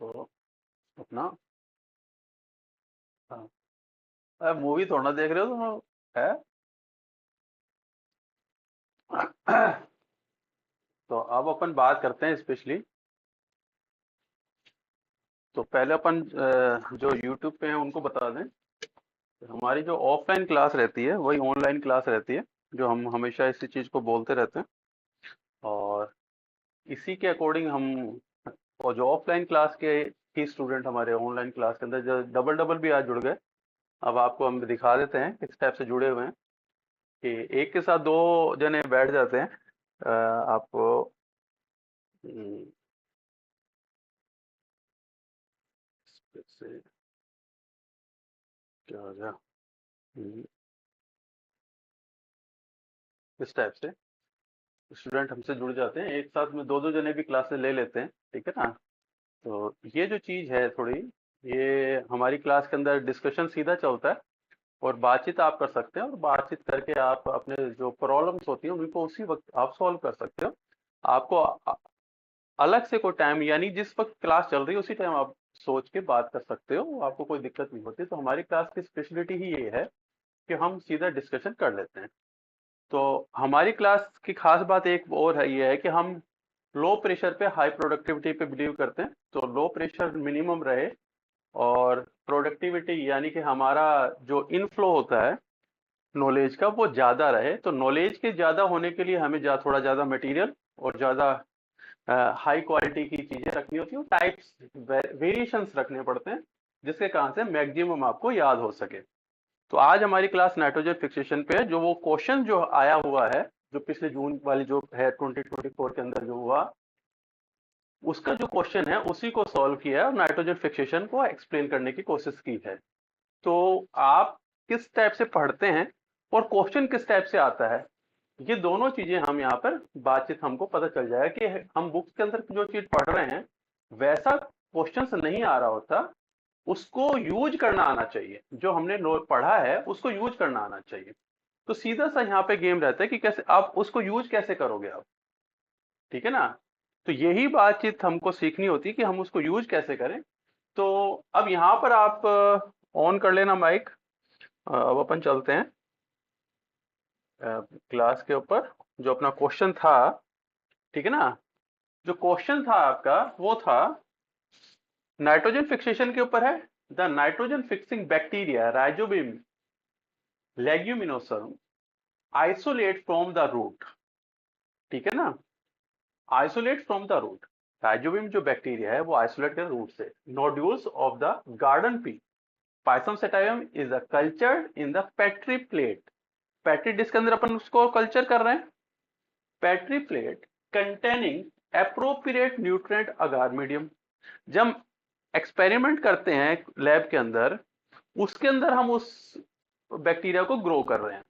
तो अपना मूवी थोड़ा ना देख रहे हो तुम? है। तो अब अपन बात करते हैं स्पेशली। तो पहले अपन जो यूट्यूब पे हैं उनको बता दें कि हमारी जो ऑफलाइन क्लास रहती है वही ऑनलाइन क्लास रहती है, जो हम हमेशा इसी चीज को बोलते रहते हैं। और इसी के अकॉर्डिंग हम, और जो ऑफलाइन क्लास के ही स्टूडेंट हमारे ऑनलाइन क्लास के अंदर जो डबल डबल भी आज जुड़ गए। अब आपको हम दिखा देते हैं किस टाइप से जुड़े हुए हैं कि एक के साथ दो जने बैठ जाते हैं। आपको हम्म, से क्या हो गया? हम्म, इस टाइप से स्टूडेंट हमसे जुड़ जाते हैं, एक साथ में दो दो जने भी क्लासेस ले लेते हैं, ठीक है ना। तो ये जो चीज है थोड़ी, ये हमारी क्लास के अंदर डिस्कशन सीधा चलता है और बातचीत आप कर सकते हैं, और बातचीत करके आप अपने जो प्रॉब्लम्स होती हैं उनको उसी वक्त आप सॉल्व कर सकते हो। आपको अलग से कोई टाइम, यानी जिस वक्त क्लास चल रही है उसी टाइम आप सोच के बात कर सकते हो, आपको कोई दिक्कत नहीं होती। तो हमारी क्लास की स्पेशलिटी ही ये है कि हम सीधा डिस्कशन कर लेते हैं। तो हमारी क्लास की खास बात एक और है, ये है कि हम लो प्रेशर पे हाई प्रोडक्टिविटी पे बिलीव करते हैं। तो लो प्रेशर मिनिमम रहे और प्रोडक्टिविटी यानी कि हमारा जो इनफ्लो होता है नॉलेज का वो ज्यादा रहे। तो नॉलेज के ज्यादा होने के लिए हमें थोड़ा ज्यादा मटेरियल और ज्यादा हाई क्वालिटी की चीजें रखनी होती है, टाइप्स वेरिएशंस रखने पड़ते हैं, जिसके कारण से मैक्सिमम आपको याद हो सके। तो आज हमारी क्लास नाइट्रोजन फिक्सेशन पे है। जो वो क्वेश्चन जो आया हुआ है, जो पिछले जून वाली जो है 2024 के अंदर जो हुआ, उसका जो क्वेश्चन है उसी को सॉल्व किया है और नाइट्रोजन फिक्सेशन को एक्सप्लेन करने की कोशिश की है। तो आप किस टाइप से पढ़ते हैं और क्वेश्चन किस टाइप से आता है, ये दोनों चीजें हम यहाँ पर बातचीत हमको पता चल जाएगा कि हम बुक्स के अंदर जो चीज पढ़ रहे हैं वैसा क्वेश्चंस नहीं आ रहा होता, उसको यूज करना आना चाहिए। जो हमने पढ़ा है उसको यूज करना आना चाहिए। तो सीधा सा यहाँ पे गेम रहता है कि कैसे आप उसको यूज कैसे करोगे आप, ठीक है ना। तो यही बातचीत हमको सीखनी होती है कि हम उसको यूज कैसे करें। तो अब यहाँ पर आप ऑन कर लेना माइक। अब अपन चलते हैं क्लास के ऊपर। जो अपना क्वेश्चन था, ठीक है ना, जो क्वेश्चन था आपका वो था नाइट्रोजन फिक्सेशन के ऊपर है। The nitrogen fixing bacteria rhizobium leguminosarum isolate from the root, ठीक है ना, isolate from the root. Rhizobium जो बैक्टीरिया है वो आइसोलेट कर रूट से nodules of the garden pea pisum sativum is a culture in the petri plate. Petri disc के अंदर अपन उसको कल्चर कर रहे हैं। Petri plate containing appropriate nutrient agar medium. जब एक्सपेरिमेंट करते हैं लैब के अंदर, उसके अंदर हम उस बैक्टीरिया को ग्रो कर रहे हैं।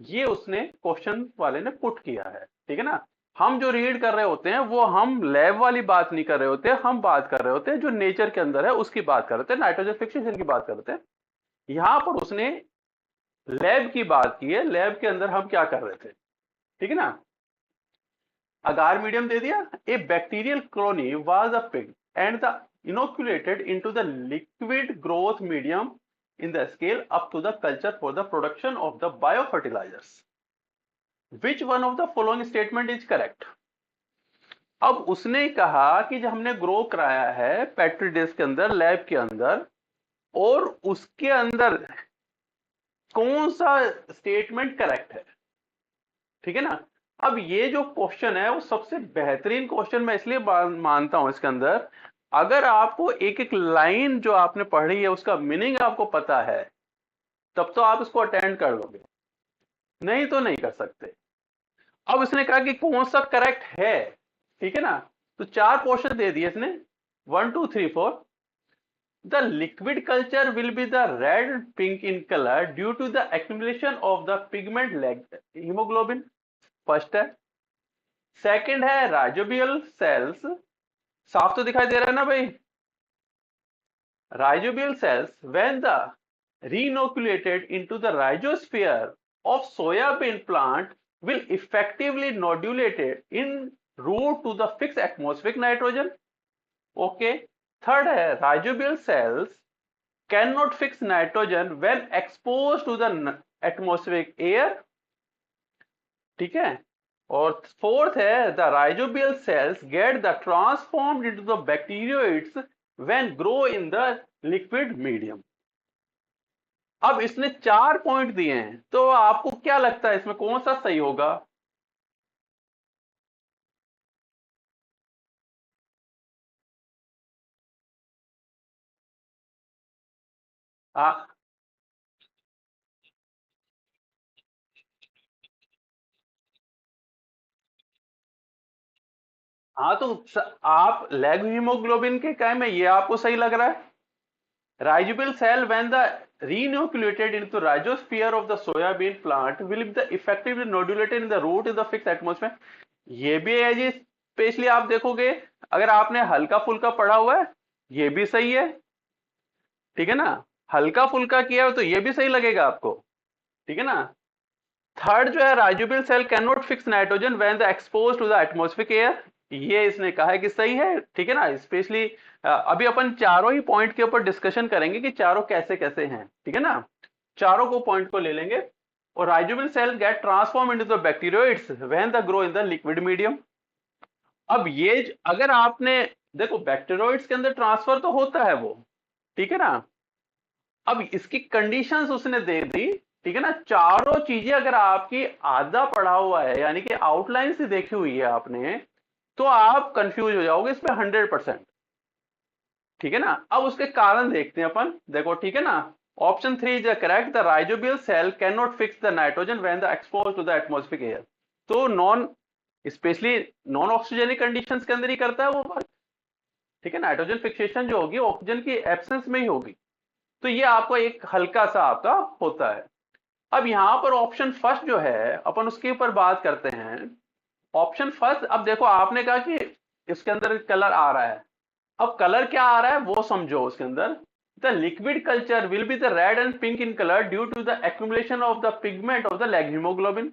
ये उसने क्वेश्चन वाले ने पुट किया है, ठीक है ना। हम जो रीड कर रहे होते हैं वो हम लैब वाली बात नहीं कर रहे होते, हम बात कर रहे होते हैं जो नेचर के अंदर है उसकी बात कर रहे होते हैं, नाइट्रोजन फिक्सेशन की बात कर रहे हैं। यहां पर उसने लैब की बात की है, लैब के अंदर हम क्या कर रहे थे, ठीक है ना। अगार मीडियम दे दिया। ए bacterial colony was a pig and the inoculated into the liquid growth medium in the scale up to the culture for the production of the biofertilizers. Which one of the following statement is correct? अब उसने कहा कि जब हमने grow कराया है petri dish के अंदर लैब के अंदर, और उसके अंदर कौन सा स्टेटमेंट करेक्ट है, ठीक है ना। अब ये जो क्वेश्चन है वो सबसे बेहतरीन क्वेश्चन मैं इसलिए मानता हूं इसके अंदर। अगर आपको एक एक लाइन जो आपने पढ़ी है उसका मीनिंग आपको पता है, तब तो आप इसको अटेंड कर लोगे, नहीं तो नहीं कर सकते। अब इसने कहा कि कौन सा करेक्ट है, ठीक है ना। तो चार पोर्शन दे दिए इसने, 1 2 3 4। The liquid culture will be the red pink in color due to the accumulation of the pigment like hemoglobin, first है। सेकंड है राइजोबियल सेल्स, साफ तो दिखाई दे रहा है ना भाई। Rhizobial cells, when the reinoculated into the rhizosphere of soybean plant, will effectively nodulate it in route to the fixed atmospheric nitrogen. Okay. Third है rhizobial cells can not fix nitrogen when expose to the atmospheric air, ठीक है। और fourth है the rhizobial cells get the transformed into the bacteroids when grow in the liquid medium. अब इसने 4 point दिए हैं, तो आपको क्या लगता है इसमें कौन सा सही होगा? आ, हाँ तो आप लेग हीमोग्लोबिन के काय में ये आपको सही लग रहा है। Rhizobial cell when the reinoculated into rhizosphere of the soybean plant will be the effectively nodulated in the root in the fixed atmosphere। ये भी है जी, स्पेशली आप देखोगे अगर आपने हल्का फुल्का पढ़ा हुआ है, ये भी सही है, ठीक है ना। हल्का फुल्का किया हो तो ये भी सही लगेगा आपको, ठीक है ना। थर्ड जो है rhizobial cell can not fix nitrogen when the expose to the atmospheric air, ये इसने कहा है कि सही है, ठीक है ना। स्पेशली अभी अपन चारों ही पॉइंट के ऊपर डिस्कशन करेंगे कि चारों कैसे कैसे हैं, ठीक है ना। चारों को पॉइंट को ले लेंगे। और rhizobial cell get transform into the bacteroids when the grow in the liquid medium. अब ये अगर आपने देखो बैक्टीरियोइड्स के अंदर ट्रांसफर तो होता है वो, ठीक है ना। अब इसकी कंडीशंस उसने दे दी, ठीक है ना। चारों चीजें अगर आपकी आधा पढ़ा हुआ है यानी कि आउटलाइन से देखी हुई है आपने, तो आप कंफ्यूज हो जाओगे इस पे 100%, ठीक है ना। अब उसके कारण देखते हैं अपन, देखो ठीक है ना। Option 3 is correct, the rhizobial cell can not fix the nitrogen when the expose to the atmospheric air. तो non specially non oxygenic conditions के अंदर ही करता है वो बात, ठीक है। नाइट्रोजन फिक्सेशन जो होगी ऑक्सीजन की एब्सेंस में ही होगी। तो ये आपको एक हल्का सा आपका होता है। अब यहां पर ऑप्शन फर्स्ट जो है अपन उसके ऊपर बात करते हैं। ऑप्शन फर्स्ट, अब देखो आपने कहा कि इसके अंदर कलर आ रहा है, अब कलर क्या आ रहा है वो समझो। उसके अंदर the liquid culture will be the red and pink in colour due to the accumulation of the pigment of the leg haemoglobin.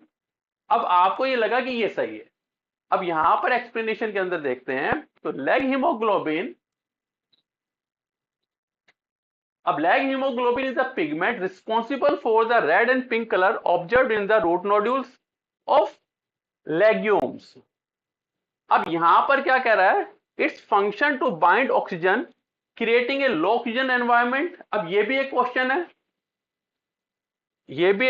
अब आपको ये लगा कि ये सही है। अब यहां पर एक्सप्लेनेशन के अंदर देखते हैं, तो लेग हीमोग्लोबिन, अब leg hemoglobin is the pigment responsible for the red and pink color observed in the root nodules of legumes। अब यहां पर क्या कह रहा है, it's function to bind oxygen creating a low oxygen environment. अब ये भी एक क्वेश्चन है, ये भी,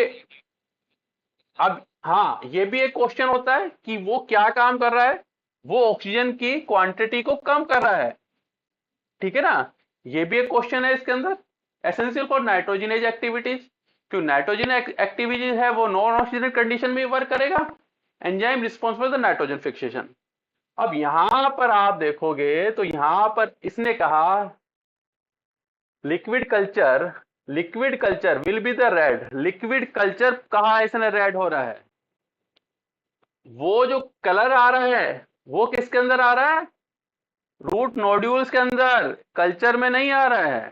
अब हाँ ये भी एक क्वेश्चन होता है कि वो क्या काम कर रहा है, वो ऑक्सीजन की क्वांटिटी को कम कर रहा है, ठीक है ना। ये भी एक क्वेश्चन है इसके अंदर। एसेंशियल फॉर नाइट्रोजनेज एक्टिविटीज, क्यों नाइट्रोजन एक्टिविटीज है वो नॉन ऑक्सीजन कंडीशन में वर्क करेगा। Enzyme responsible for the nitrogen fixation. अब यहां पर आप देखोगे तो यहां पर इसने कहा liquid culture, liquid culture will be the red, liquid culture कहा इसने रेड हो रहा है, वो जो कलर आ रहा है वो किसके अंदर आ रहा है, रूट नोड्यूल्स के अंदर, कल्चर में नहीं आ रहा है,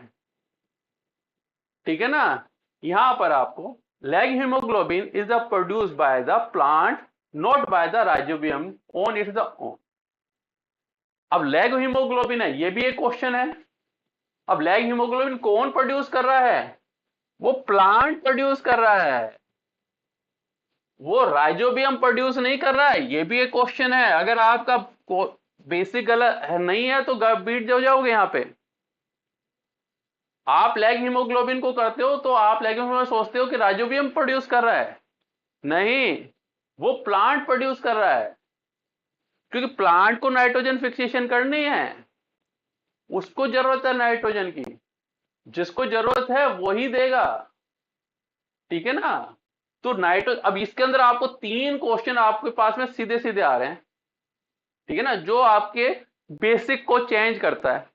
ठीक है ना। यहां पर आपको leg haemoglobin is the produced by the plant not by the rhizobium on it's the own. अब लेग हीमोग्लोबिन है, ये भी एक क्वेश्चन है। अब लेग हीमोग्लोबिन कौन प्रोड्यूस कर रहा है, वो प्लांट प्रोड्यूस कर रहा है, वो राइजोबियम प्रोड्यूस नहीं कर रहा है, ये भी एक क्वेश्चन है। अगर आपका बेसिक गलत नहीं है तो बीट हो जाओगे यहां पे। आप लेग हीमोग्लोबिन को करते हो तो आप लेग हीमोग्लोबिन सोचते हो कि राइजोबियम प्रोड्यूस कर रहा है, नहीं, वो प्लांट प्रोड्यूस कर रहा है, क्योंकि प्लांट को नाइट्रोजन फिक्सेशन करनी है, उसको जरूरत है नाइट्रोजन की, जिसको जरूरत है वही देगा, ठीक है ना। तो नाइट्रो, अब इसके अंदर आपको 3 क्वेश्चन आपके पास में सीधे सीधे आ रहे हैं, ठीक है ना, जो आपके बेसिक को चेंज करता है,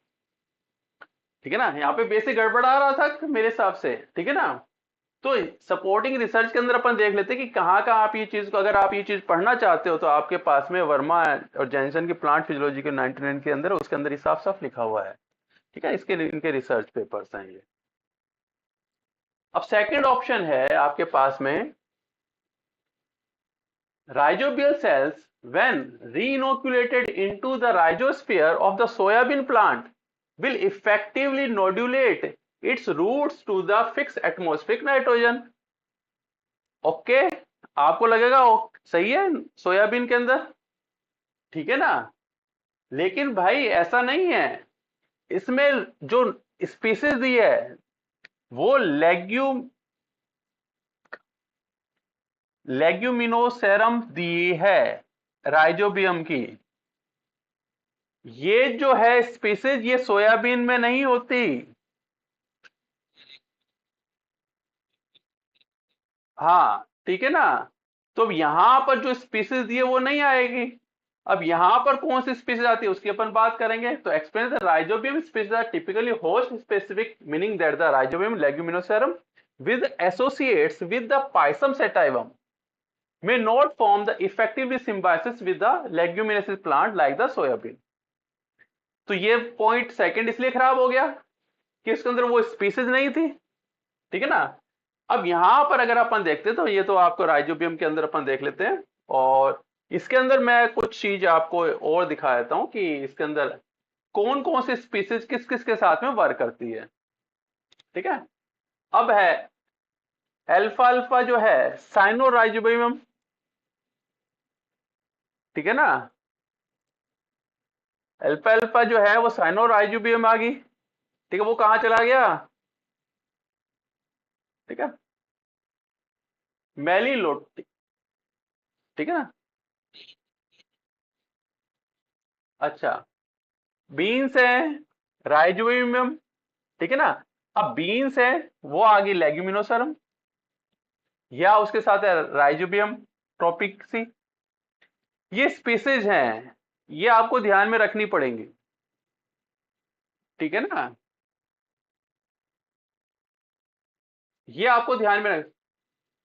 ठीक है ना। यहाँ पे बेसिक गड़बड़ आ रहा था मेरे हिसाब से, ठीक है ना। तो सपोर्टिंग रिसर्च के अंदर अपन देख लेते हैं कि कहाँ कहाँ आप ये चीज को, अगर आप ये चीज पढ़ना चाहते हो तो आपके पास में वर्मा और जैनसन की प्लांट फिजियोलॉजी के 99 के अंदर, उसके अंदर साफ साफ लिखा हुआ है, ठीक है। इसके इनके रिसर्च पेपर्स हैं ये। अब सेकंड ऑप्शन है आपके पास में, rhizobial cells when reinoculated into the rhizosphere of the soybean plant will effectively nodulate its roots to the fixed atmospheric nitrogen. Okay, आपको लगेगा सही है सोयाबीन के अंदर, ठीक है ना। लेकिन भाई ऐसा नहीं है, इसमें जो स्पीसीज दी है वो लेग्यूमिनोसेरम दी है, राइजोबियम की। ये जो है स्पीसीज ये सोयाबीन में नहीं होती। हाँ ठीक है ना, तो अब यहां पर जो स्पीसीज दी है वो नहीं आएगी। अब यहां पर कौन सी स्पीसीज आती है उसकी अपन बात करेंगे। तो explain the rhizobium species are typically host specific, meaning that the rhizobium leguminosarum with associates with the Pisum sativum may not form the effectively symbiosis with the leguminous plant like the soybean। तो ये point second इसलिए खराब हो गया कि इसके अंदर वो स्पीसीज नहीं थी, ठीक है ना। अब यहां पर अगर अपन देखते हैं तो ये तो आपको राइजोबियम के अंदर अपन देख लेते हैं, और इसके अंदर मैं कुछ चीज आपको और दिखा देता हूं कि इसके अंदर कौन कौन सी स्पीसीज किस किस के साथ में वर्क करती है, ठीक है। अब है अल्फा अल्फा जो है साइनोराइजोबियम, ठीक है ना। अल्फा अल्फा जो है वो साइनोराइजोबियम आ गई, ठीक है। वो कहां चला गया, ठीक है, मेलिलोट, ठीक है ना। अच्छा, बीन्स है राइजोबियम, ठीक है ना। अब बीन्स है वो आ गई लेग्यूमिनोसरम, या उसके साथ है राइजोबियम ट्रोपिक्सी। ये स्पीसीज हैं, ये आपको ध्यान में रखनी पड़ेंगी, ठीक है ना। ये आपको ध्यान में रख,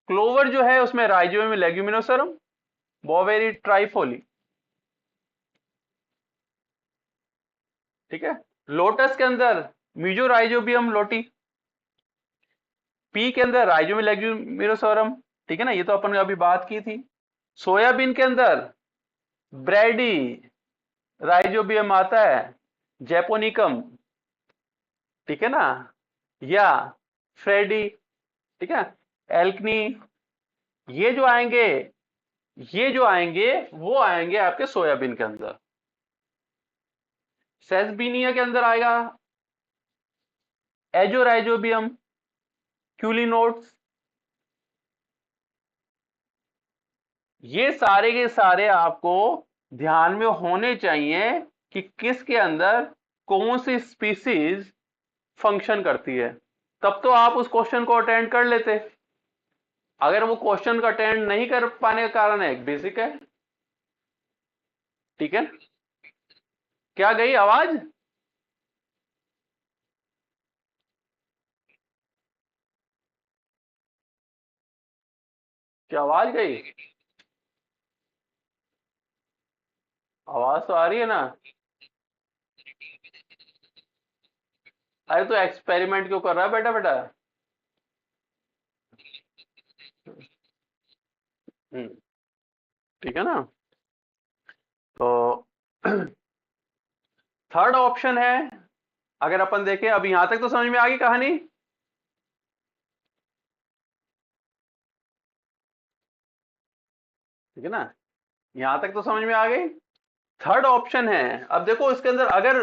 क्लोवर जो है उसमें राइजोबियम लेग्यूमिनोसरम, बोवेरी ट्राइफोली, ठीक है। लोटस के अंदर मीजो राइजोबियम लोटी, पी के अंदर राइजोबियम लेग्यूमिनोसरम, ठीक है ना, ये तो अपन ने अभी बात की थी। सोयाबीन के अंदर ब्रेडी राइजोबियम आता है, जेपोनिकम, ठीक है ना, या फ्रेडी, ठीक है, एल्कनी। ये जो आएंगे, ये जो आएंगे वो आएंगे आपके सोयाबीन के अंदर। सेसबीनिया के अंदर आएगा एजोराइजोबियम क्यूलिनोट्स। ये सारे के सारे आपको ध्यान में होने चाहिए कि किसके अंदर कौन सी स्पीसीज फंक्शन करती है, तब तो आप उस क्वेश्चन को अटेंड कर लेते। अगर वो क्वेश्चन को अटेंड नहीं कर पाने का कारण है, एक बेसिक है, ठीक है। क्या गई आवाज, क्या आवाज गई, आवाज तो आ रही है ना। अरे तो एक्सपेरिमेंट क्यों कर रहा है बेटा बेटा। हम्म, ठीक है ना। तो थर्ड ऑप्शन है, अगर अपन देखें अब यहां तक तो समझ में आ गई कहानी, ठीक है ना, यहां तक तो समझ में आ गई। थर्ड ऑप्शन है, अब देखो इसके अंदर अगर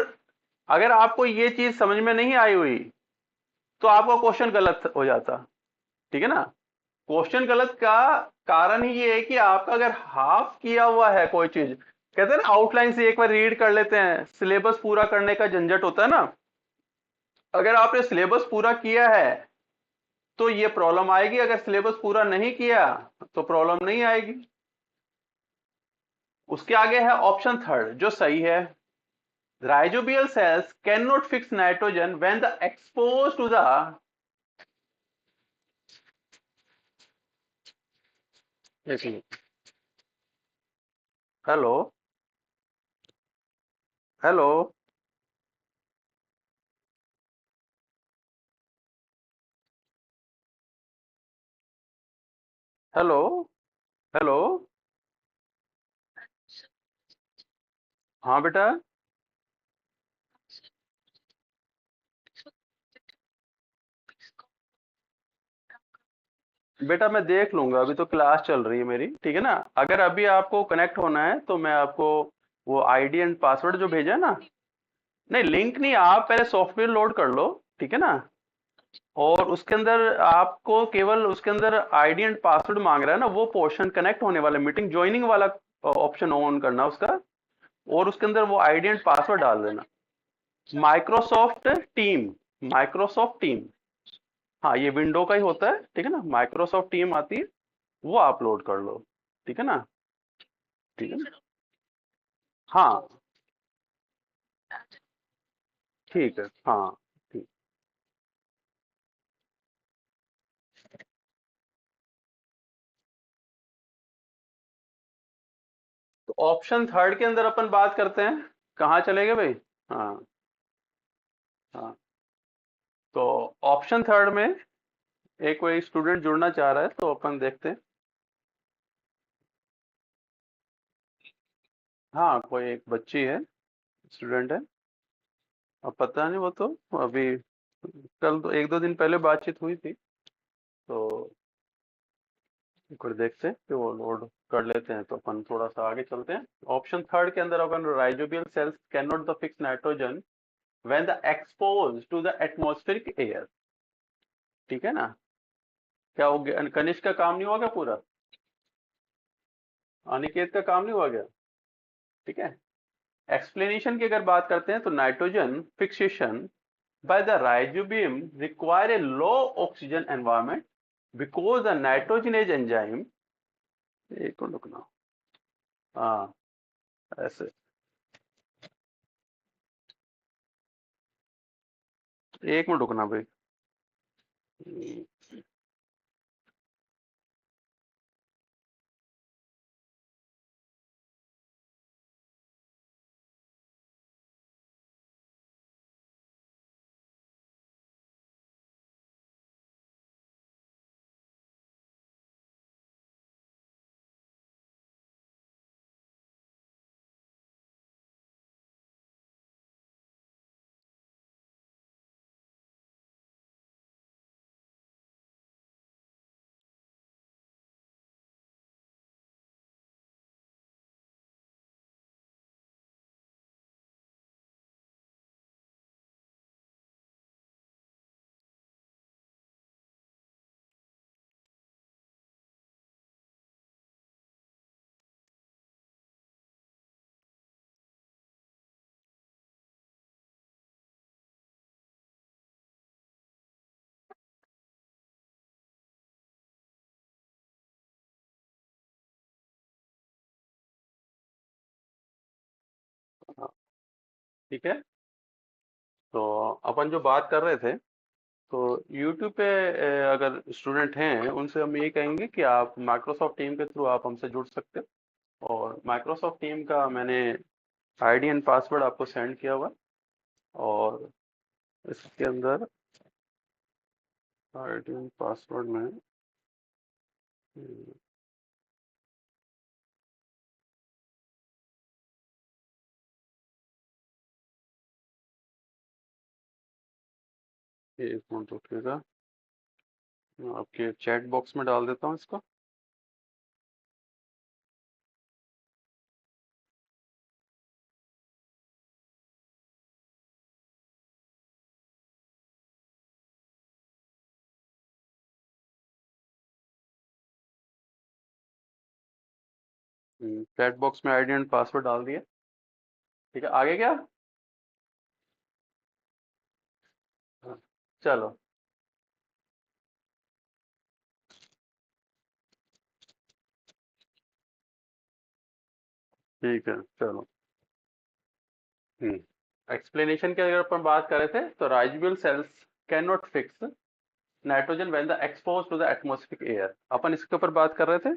अगर आपको ये चीज समझ में नहीं आई हुई तो आपका क्वेश्चन गलत हो जाता, ठीक है ना। क्वेश्चन गलत का कारण ही ये है कि आपका अगर हाफ किया हुआ है कोई चीज, कहते हैं ना आउटलाइन से एक बार रीड कर लेते हैं, सिलेबस पूरा करने का झंझट होता है ना। अगर आपने सिलेबस पूरा किया है तो ये प्रॉब्लम आएगी, अगर सिलेबस पूरा नहीं किया तो प्रॉब्लम नहीं आएगी। उसके आगे है ऑप्शन थर्ड जो सही है, rhizobial cells cannot fix nitrogen when the exposed to the, hello, hello, hello, hello, हाँ बेटा, बेटा मैं देख लूंगा, अभी तो क्लास चल रही है मेरी, ठीक है ना। अगर अभी आपको कनेक्ट होना है तो मैं आपको वो आईडी एंड पासवर्ड जो भेजा है ना, नहीं लिंक नहीं, आप पहले सॉफ्टवेयर लोड कर लो, ठीक है ना। और उसके अंदर आपको केवल उसके अंदर आईडी एंड पासवर्ड मांग रहा है ना, वो पोर्शन कनेक्ट होने वाला मीटिंग ज्वाइनिंग वाला ऑप्शन ऑन करना उसका, और उसके अंदर वो आईडी एंड पासवर्ड डाल देना। माइक्रोसॉफ्ट टीम, माइक्रोसॉफ्ट टीम, हाँ ये विंडो का ही होता है, ठीक है ना, माइक्रोसॉफ्ट टीम आती है, वो आप लोड कर लो, ठीक है ना। ठीक है ना, हाँ ठीक है, हाँ ठीक। तो ऑप्शन थर्ड के अंदर अपन बात करते हैं, कहाँ चले गए भाई। हाँ हाँ, तो ऑप्शन थर्ड में एक कोई स्टूडेंट जुड़ना चाह रहा है, तो अपन देखते हैं। हाँ कोई एक बच्ची है, स्टूडेंट है। अब पता नहीं, वो तो अभी कल तो एक दो दिन पहले बातचीत हुई थी, तो एक बार देखते हैं कि वो लोड कर लेते हैं, तो अपन थोड़ा सा आगे चलते हैं। ऑप्शन थर्ड के अंदर अपन, rhizobial cells can not the fix nitrogen when the expose to the atmospheric air, ठीक है ना। क्या हो गया, कनिष्क का काम नहीं हुआ क्या पूरा, अनिकेत का काम नहीं हुआ गया, ठीक है। एक्सप्लेनेशन की अगर बात करते हैं तो nitrogen fixation by the rhizobium require a low oxygen environment because the nitrogenase enzyme, एक मिनट रुकना, हाँ ऐसे, एक मिनट रुकना भाई। हाँ, ठीक है। तो अपन जो बात कर रहे थे, तो YouTube पे अगर स्टूडेंट हैं उनसे हम ये कहेंगे कि आप माइक्रोसॉफ्ट टीम के थ्रू आप हमसे जुड़ सकते हो, और माइक्रोसॉफ्ट टीम का मैंने आईडी एंड पासवर्ड आपको सेंड किया हुआ है। और इसके अंदर आईडी एंड पासवर्ड में एक मिनट रुकिएगा, मैं आपके चैट बॉक्स में डाल देता हूँ इसको। चैट बॉक्स में आईडी एंड पासवर्ड डाल दिया, ठीक है, आगे क्या। हाँ, चलो ठीक है, चलो। एक्सप्लेनेशन की अगर अपन बात कर रहे थे, तो rhizobial cells can not fix nitrogen when the expose to the atmospheric air, अपन इसके ऊपर बात कर रहे थे।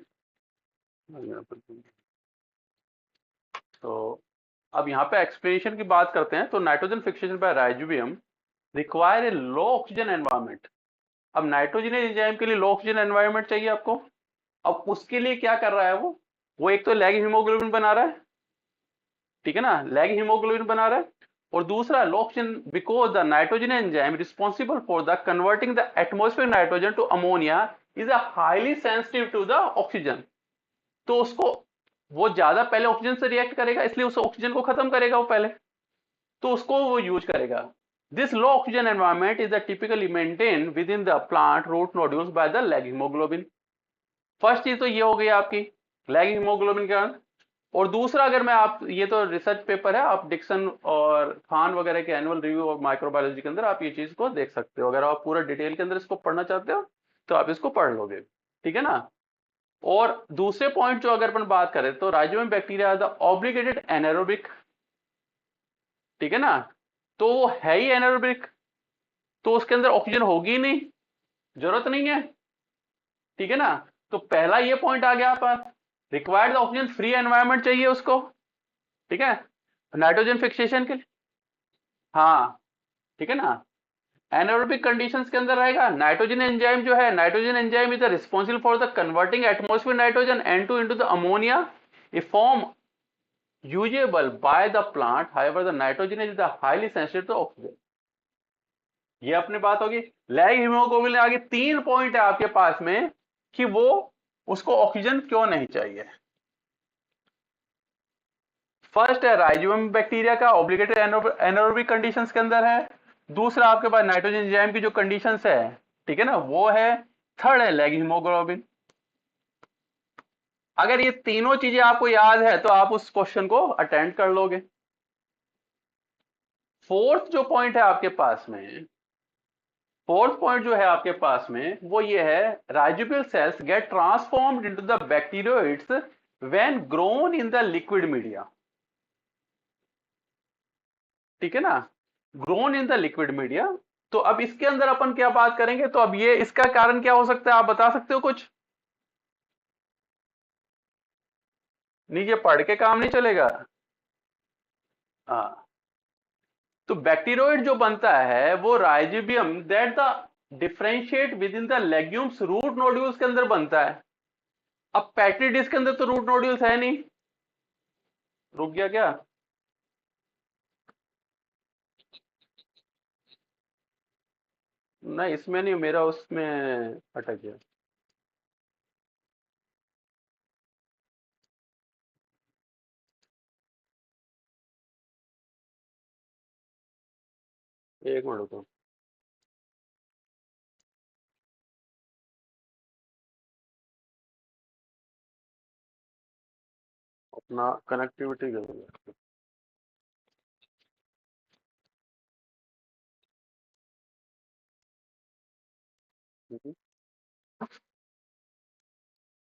तो अब यहाँ पे एक्सप्लेनेशन की बात करते हैं, तो nitrogen fixation by rhizobium require a low oxygen environment. अब नाइट्रोजन एंजाइम के लिए लो ऑक्सीजन एनवायरनमेंट चाहिए आपको। अब उसके लिए क्या कर रहा है वो एक तो लैग हीमोग्लोबिन बना रहा है, ठीक है ना, लैग हीमोग्लोबिन बना रहा है। और दूसरा low oxygen because the nitrogen enzyme responsible for the converting the atmospheric nitrogen to ammonia is a highly sensitive to the oxygen, तो उसको वो ज्यादा पहले ऑक्सीजन से रिएक्ट करेगा, इसलिए उस ऑक्सीजन को खत्म करेगा वो पहले, तो उसको वो यूज करेगा। This low oxygen environment is typically maintain within the plant root nodules by the leg haemoglobin. First चीज तो ये हो गई आपकी लैग हीमोग्लोबिन के कारण। और दूसरा, अगर मैं आप, ये तो रिसर्च पेपर है, आप डिक्सन और खान वगैरह के एनुअल रिव्यू ऑफ माइक्रोबायोलॉजी के अंदर आप ये चीज को देख सकते हो, अगर आप पूरा डिटेल के अंदर इसको पढ़ना चाहते हो तो आप इसको पढ़ लोगे, ठीक है ना। और दूसरे पॉइंट जो अगर अपन बात करें तो rhizobium bacteria the obligated anaerobic, ठीक है ना, तो वो है ही एनारोबिक, तो उसके अंदर ऑक्सीजन होगी ही नहीं, जरूरत नहीं है, ठीक है ना। तो पहला ये पॉइंट आ गया आप पास, रिक्वायर्ड ऑक्सीजन फ्री एनवायरनमेंट चाहिए उसको, ठीक है, नाइट्रोजन फिक्सेशन के लिए। हाँ, ठीक है ना। एनारोबिक कंडीशंस के अंदर रहेगा, नाइट्रोजन एंजाइम जो है, nitrogen enzyme is responsible for the converting atmosphere nitrogen N2 into the ammonia, a form usable by the plant, however the nitrogen is the highly sensitive to oxygen। ये अपनी बात होगी। Lag haemoglobin आगे तीन point है आपके पास में कि वो उसको ऑक्सीजन क्यों नहीं चाहिए। फर्स्ट है राइजोबियम बैक्टीरिया का ऑब्लिगेटेड एनारोबिक कंडीशंस के अंदर है। दूसरा आपके पास नाइट्रोजन एंजाइम की जो कंडीशंस है, ठीक है ना, वो है। थर्ड है लैग हीमोग्लोबिन। अगर ये तीनों चीजें आपको याद है तो आप उस क्वेश्चन को अटेंड कर लोगे। फोर्थ जो पॉइंट है आपके पास में, फोर्थ पॉइंट जो है आपके पास में वो ये है, rhizobial cells get transformed into the bacteroids when grown in the liquid media, ठीक है ना, grown in the liquid media. तो अब इसके अंदर अपन क्या बात करेंगे, तो अब ये इसका कारण क्या हो सकता है, आप बता सकते हो कुछ? नीचे पढ़ के काम नहीं चलेगा। हाँ, तो बैक्टीरियोइड जो बनता है वो rhizobium that the differentiate within the legumes root nodules के अंदर बनता है। अब पैक्टिडिस के अंदर तो रूट नोड्यूल्स है नहीं, रुक गया क्या? नहीं, इसमें नहीं, मेरा उसमें अटक गया। एक मिनट रुको, अपना कनेक्टिविटी करूंगा।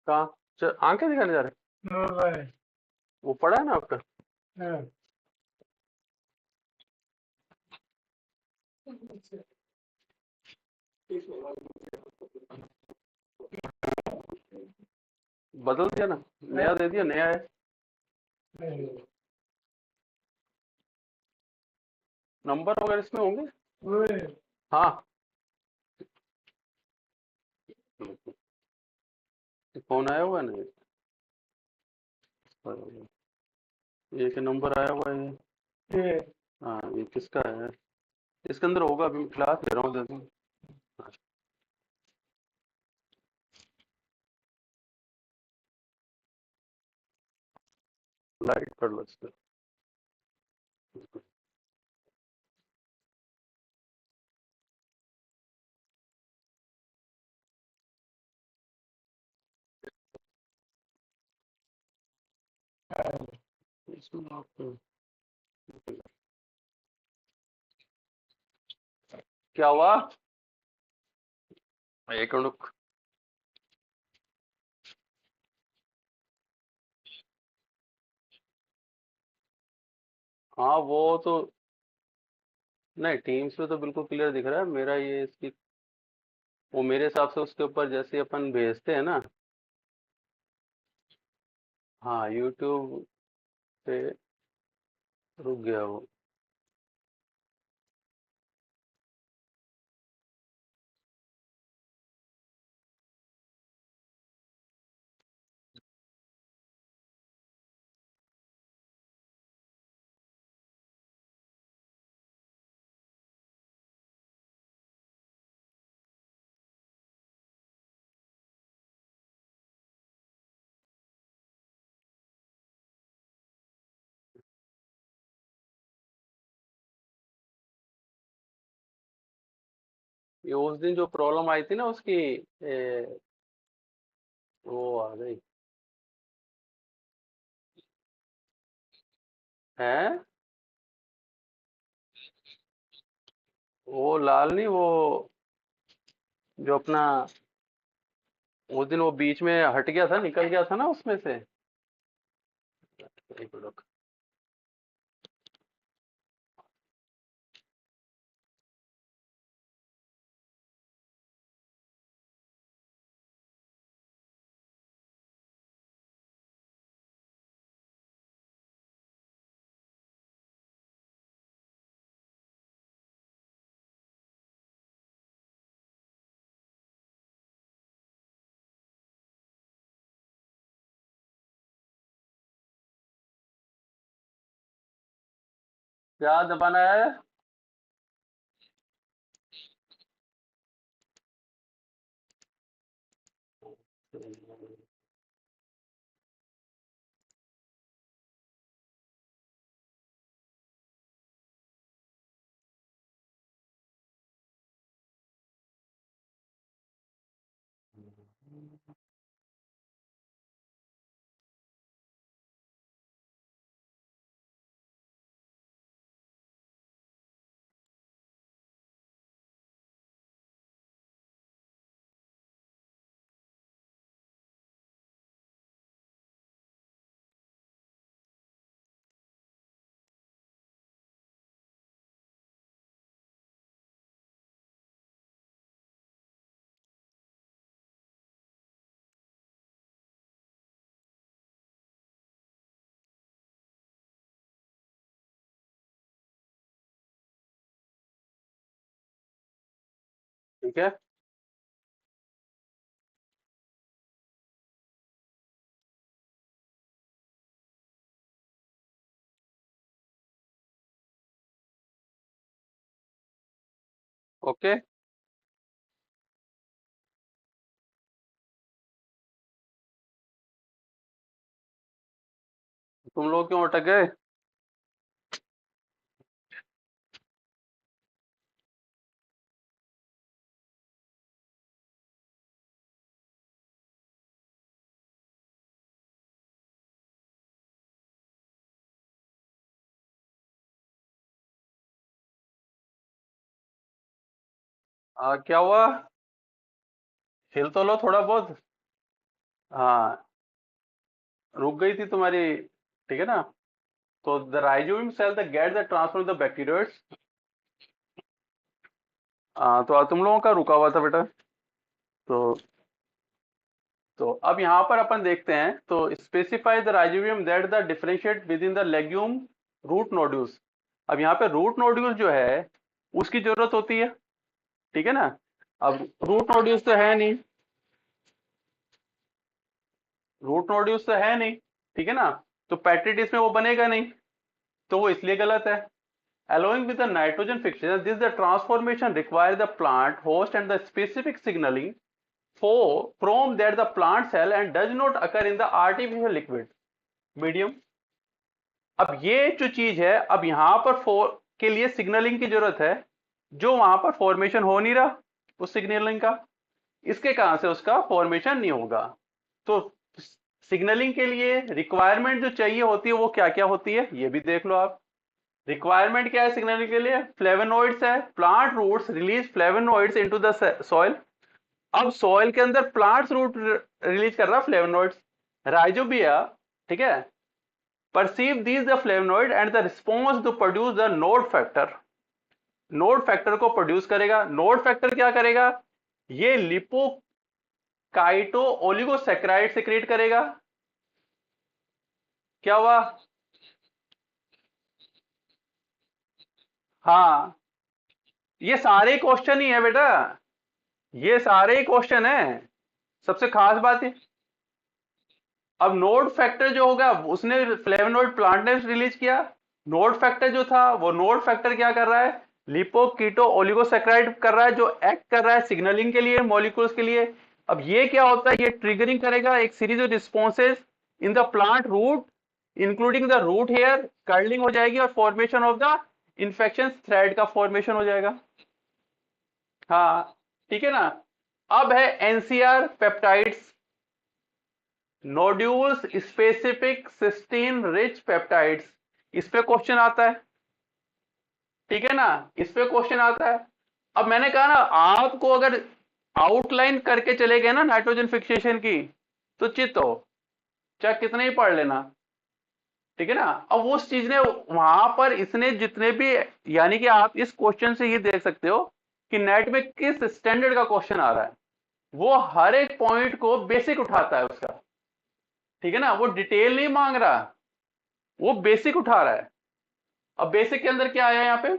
कहाँ? आंखें दिखाने जा रहे हैं? वो पड़ा है ना आपका? हाँ। बदल दिया ना, नया दे दिया, नया है। नंबर वगैरह इसमें होंगे। हाँ, फोन आया हुआ है ना, ये के नंबर आया हुआ है ये। हाँ, ये किसका है? इसके अंदर होगा, अभी मैं क्लास ले रहा हूँ, दे दूँ। लाइट कर लो इसको। इसमें आप क्या हुआ? एक मिनट। हाँ, वो तो नहीं, टीम्स पे तो बिल्कुल क्लियर दिख रहा है मेरा, ये इसकी वो मेरे हिसाब से उसके ऊपर जैसे अपन भेजते हैं ना। हाँ, यूट्यूब पे रुक गया वो। ये उस दिन जो प्रॉब्लम आई थी ना उसकी वो आ गई है। वो लाल नहीं, वो जो अपना उस दिन वो बीच में हट गया था, निकल गया था ना उसमें से। एक मिनट। क्या दबाना है? ठीक है। ओके। तुम लोग क्यों अटक गए? क्या हुआ? हिल तो लो थोड़ा बहुत। हाँ, रुक गई थी तुम्हारी। ठीक है ना? तो the rhizobium cell the get the transfer the bacteroids. तो तुम लोगों का रुका हुआ था बेटा। तो अब यहाँ पर अपन देखते हैं, तो specify the rhizobium that the differentiate within the legume root nodules. अब यहाँ पे रूट नोड्यूल्स जो है उसकी जरूरत होती है। ठीक है ना? अब रूट नोड्यूल्स तो है नहीं, रूट नोड्यूल्स तो है नहीं। ठीक है ना? तो पेट्री डिश में वो बनेगा नहीं, तो वो इसलिए गलत है। Along with the nitrogen fixation, this the transformation require the plant host and the specific signaling for from that the plant cell and does not occur in the artificial liquid medium. अब ये जो चीज है, अब यहाँ पर के लिए सिग्नलिंग की जरूरत है, जो वहां पर फॉर्मेशन हो नहीं रहा उस सिग्नलिंग का, इसके कारण से उसका फॉर्मेशन नहीं होगा। तो सिग्नलिंग के लिए रिक्वायरमेंट जो चाहिए होती है वो क्या क्या होती है, ये भी देख लो आप। रिक्वायरमेंट क्या है सिग्नलिंग के लिए? फ्लेवोनॉइड्स है। Plant roots release flavonoids into the soil. अब सॉइल के अंदर प्लांट रूट रिलीज कर रहा है फ्लेवोनॉइड्स। राइजोबिया, ठीक है, perceive these the flavonoid and the response to produce the nod factor. Nod factor को प्रोड्यूस करेगा। नोड फैक्टर क्या करेगा? ये लिपोकाइटो ओलिगोसैकेराइड सेक्रेट करेगा। क्या हुआ? हाँ, ये सारे क्वेश्चन ही है बेटा, ये सारे ही क्वेश्चन है। सबसे खास बात है, अब नोड फैक्टर जो होगा उसने फ्लेवोनोइड प्लांट ने रिलीज किया। नोड फैक्टर जो था वो नोड फैक्टर क्या कर रहा है? लिपो कीटो ओलिगोसैकेराइड कर रहा है, जो एक्ट कर रहा है सिग्नलिंग के लिए मॉलिक्यूल्स के लिए। अब ये क्या होता है? ये ट्रिगरिंग करेगा एक series of responses in the plant root, including the root hair, curling हो जाएगी और formation of the infection thread का फॉर्मेशन हो जाएगा। हाँ, ठीक है ना। अब है NCR peptides, nodules specific cysteine rich peptides, इस पे क्वेश्चन आता है। ठीक है ना, इस पे क्वेश्चन आता है। अब मैंने कहा ना, आपको अगर आउटलाइन करके चले गए ना नाइट्रोजन फिक्सेशन की, तो चित हो, चाहे कितने ही पढ़ लेना। ठीक है ना। अब उस चीज ने वहां पर इसने जितने भी, यानी कि आप इस क्वेश्चन से ये देख सकते हो कि नेट में किस स्टैंडर्ड का क्वेश्चन आ रहा है। वो हर एक पॉइंट को बेसिक उठाता है उसका। ठीक है ना, वो डिटेल नहीं मांग रहा, वो बेसिक उठा रहा है। अब बेसिक के अंदर क्या आया यहाँ पे,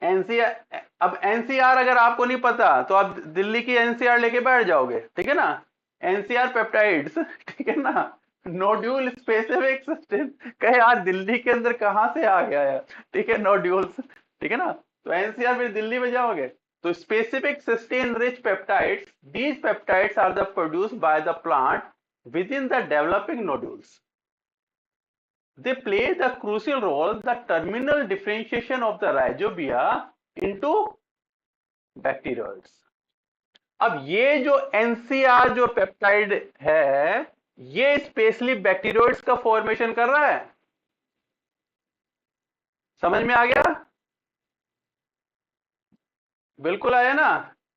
एनसीआर। अब एनसीआर अगर आपको नहीं पता तो आप दिल्ली की एनसीआर लेके बैठ जाओगे। ठीक है ना, एनसीआर पेप्टाइड्स ठीक है ना, नोड्यूल स्पेसिफिक सिस्टम। कहे यार दिल्ली के अंदर कहां से आ गया यार। ठीक है, नोड्यूल्स। ठीक है ना, तो एनसीआर फिर दिल्ली में जाओगे। तो specific cysteine rich peptides, these peptides are the produced by the plant within the developing nodules. They play the crucial role the terminal differentiation of the rhizobia into bacteroids. अब ये जो NCR जो peptide है, ये specially bacteroides का formation कर रहा है। समझ में आ गया? बिल्कुल आया ना।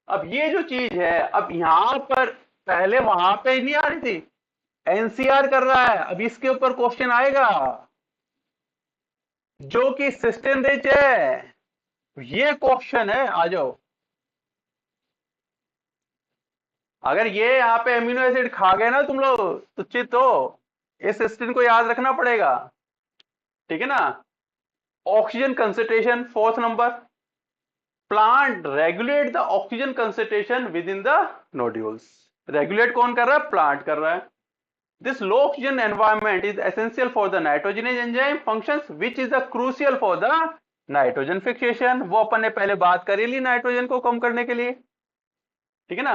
अब ये जो चीज है, अब यहां पर पहले वहां पे नहीं आ रही थी, एनसीआर कर रहा है, अब इसके ऊपर क्वेश्चन आएगा जो कि सिस्टम रिच है। ये क्वेश्चन है, आ जाओ। अगर ये यहाँ पे अमीनो एसिड खा गए ना तुम लोग, तो चित हो। इस सिस्टम को याद रखना पड़ेगा। ठीक है ना। Oxygen concentration fourth number, plant regulate the oxygen concentration with in the nodules. Regulate कौन कर रहा है? प्लांट कर रहा है। This low oxygen environment is essential for the nitrogenase enzyme functions which is the crucial for the nitrogen fixation. वो अपन ने पहले बात करी ली नाइट्रोजन को कम करने के लिए। ठीक है ना।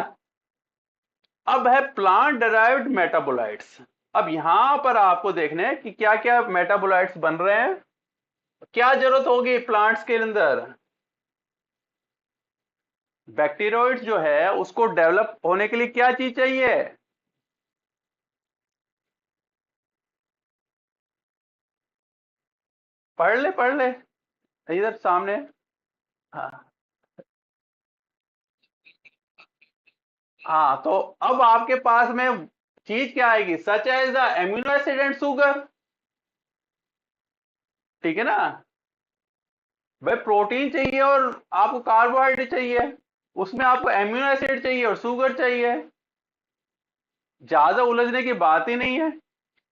अब है प्लांट डिराइव्ड मेटाबोलाइट्स। अब यहां पर आपको देखने हैं कि क्या क्या मेटाबोलाइट्स बन रहे हैं, क्या जरूरत होगी प्लांट्स के अंदर। बैक्टीरियोइड्स जो है उसको डेवलप होने के लिए क्या चीज चाहिए? पढ़ ले पढ़ ले, इधर सामने। हाँ, हाँ, तो अब आपके पास में चीज क्या आएगी? Such as the amino acid and sugar. ठीक है ना। भाई प्रोटीन चाहिए और आपको कार्बोहाइड्रेट चाहिए, उसमें आपको एमिनो एसिड चाहिए और शुगर चाहिए। ज्यादा उलझने की बात ही नहीं है।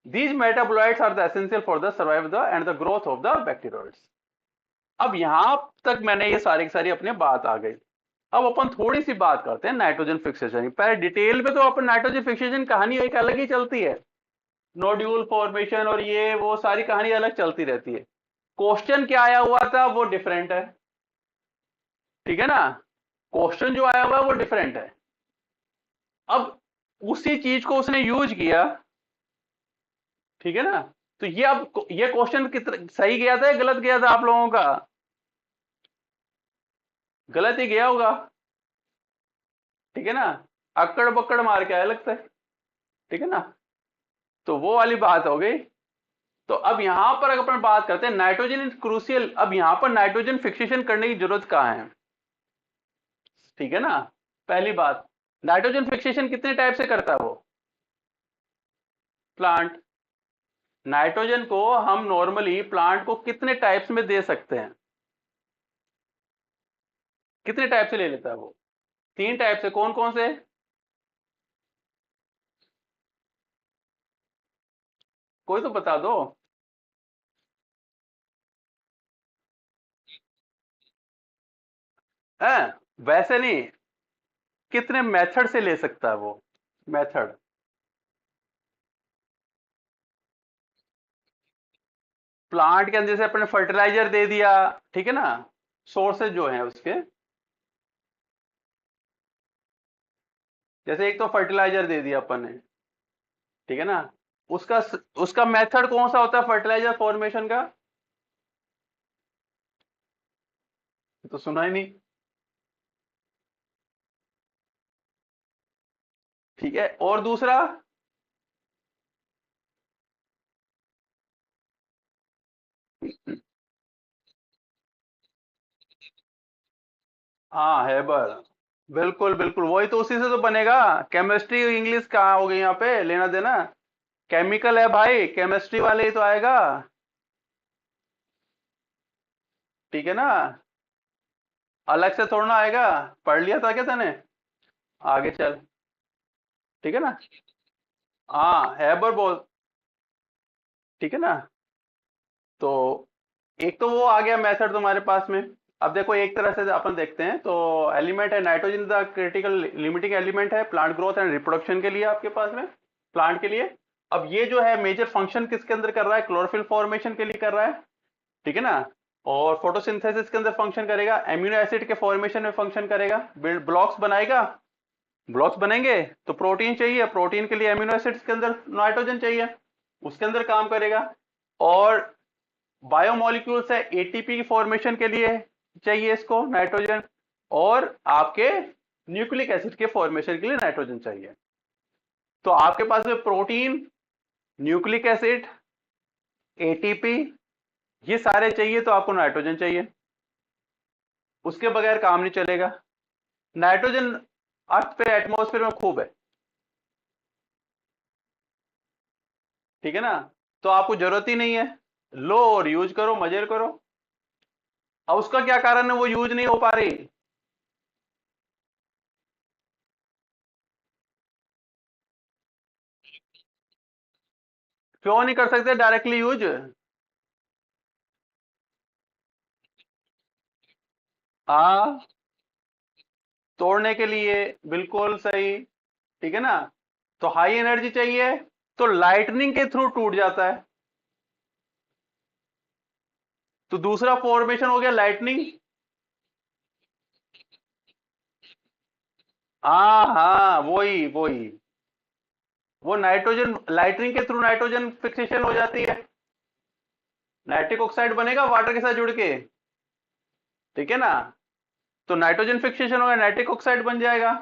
These metabolites are the essential for the survival and the growth of the bacteroids. अब यहां तक मैंने ये सारी की सारी अपनी बात आ गई। अब अपन थोड़ी सी बात करते हैं नाइट्रोजन फिक्सेशन की। पहले डिटेल में तो अपन नाइट्रोजन फिक्सेशन कहानी एक अलग ही चलती है, नोड्यूल फॉर्मेशन और ये वो सारी कहानी अलग चलती रहती है। क्वेश्चन क्या आया हुआ था वो डिफरेंट है। ठीक है ना, क्वेश्चन जो आया हुआ है वो डिफरेंट है। अब उसी चीज को उसने यूज किया। ठीक है ना। तो ये अब ये क्वेश्चन कितना सही गया था या गलत गया था आप लोगों का? गलत ही गया होगा। ठीक है ना, अक्कड़ बक्कड़ मार के आया लगता है। ठीक है ना, तो वो वाली बात हो गई। तो अब यहां पर अगर अपन बात करते हैं नाइट्रोजन इज क्रूसियल, अब यहां पर नाइट्रोजन फिक्सेशन करने की जरूरत कहां है? ठीक है ना। पहली बात, नाइट्रोजन फिक्सेशन कितने टाइप से करता है वो? प्लांट। नाइट्रोजन को हम नॉर्मली प्लांट को कितने टाइप्स में दे सकते हैं? कितने टाइप से ले लेता है वो? तीन टाइप से। कौन कौन से? कोई तो बता दो। है, वैसे नहीं, कितने मेथड से ले सकता है वो? मेथड। प्लांट के अंदर से अपने फर्टिलाइजर दे दिया। ठीक है ना, सोर्सेज जो हैं उसके, जैसे एक तो फर्टिलाइजर दे दिया अपन ने। ठीक है ना, उसका उसका मेथड कौन सा होता है फर्टिलाइजर फॉर्मेशन का? तो सुना ही नहीं। ठीक है, और दूसरा हाँ हेबर, बिल्कुल बिल्कुल, वही तो उसी से तो बनेगा। केमिस्ट्री इंग्लिश कहाँ हो गई यहाँ पे लेना देना, केमिकल है भाई, केमिस्ट्री वाले ही तो आएगा। ठीक है ना, अलग से थोड़ा ना आएगा। पढ़ लिया था क्या तने? आगे चल। ठीक है ना, हाँ हैबर बोल। ठीक है ना, तो एक तो वो आ गया मेथड तुम्हारे पास में। अब देखो एक तरह से अपन देखते हैं तो एलिमेंट है nitrogen, the critical limiting element है प्लांट ग्रोथ एंड रिप्रोडक्शन के लिए आपके पास में, प्लांट के लिए। अब ये जो है मेजर फंक्शन किसके अंदर कर रहा है, क्लोरोफिल फॉर्मेशन के लिए कर रहा है। ठीक है ना, और फोटोसिंथेसिस के अंदर फंक्शन करेगा, एमिनो एसिड के फॉर्मेशन में फंक्शन करेगा, बिल्ड ब्लॉक्स बनाएगा, ब्लॉक्स बनेंगे तो प्रोटीन चाहिए, प्रोटीन के लिए एमिनो एसिड्स के अंदर नाइट्रोजन चाहिए, उसके अंदर काम करेगा। और बायोमोलिक्यूल्स है, एटीपी की फॉर्मेशन के लिए चाहिए इसको नाइट्रोजन, और आपके न्यूक्लिक एसिड के फॉर्मेशन के लिए नाइट्रोजन चाहिए। तो आपके पास में प्रोटीन, न्यूक्लिक एसिड, एटीपी, ये सारे चाहिए तो आपको नाइट्रोजन चाहिए, उसके बगैर काम नहीं चलेगा। नाइट्रोजन अर्थ पे एटमॉस्फेयर में खूब है। ठीक है ना, तो आपको जरूरत ही नहीं है, लो और यूज करो, मजे करो। अब उसका क्या कारण है वो यूज नहीं हो पा रही? क्यों नहीं कर सकते डायरेक्टली यूज? हाँ, तोड़ने के लिए, बिल्कुल सही। ठीक है ना, तो हाई एनर्जी चाहिए तो लाइटनिंग के थ्रू टूट जाता है, तो दूसरा फॉर्मेशन हो गया लाइटनिंग। हाँ हाँ, वही वही, वो नाइट्रोजन लाइटनिंग के थ्रू नाइट्रोजन फिक्सेशन हो जाती है, नाइट्रिक ऑक्साइड बनेगा वाटर के साथ जुड़ के। ठीक है ना, तो नाइट्रोजन फिक्सेशन होगा, नाइट्रिक ऑक्साइड बन जाएगा।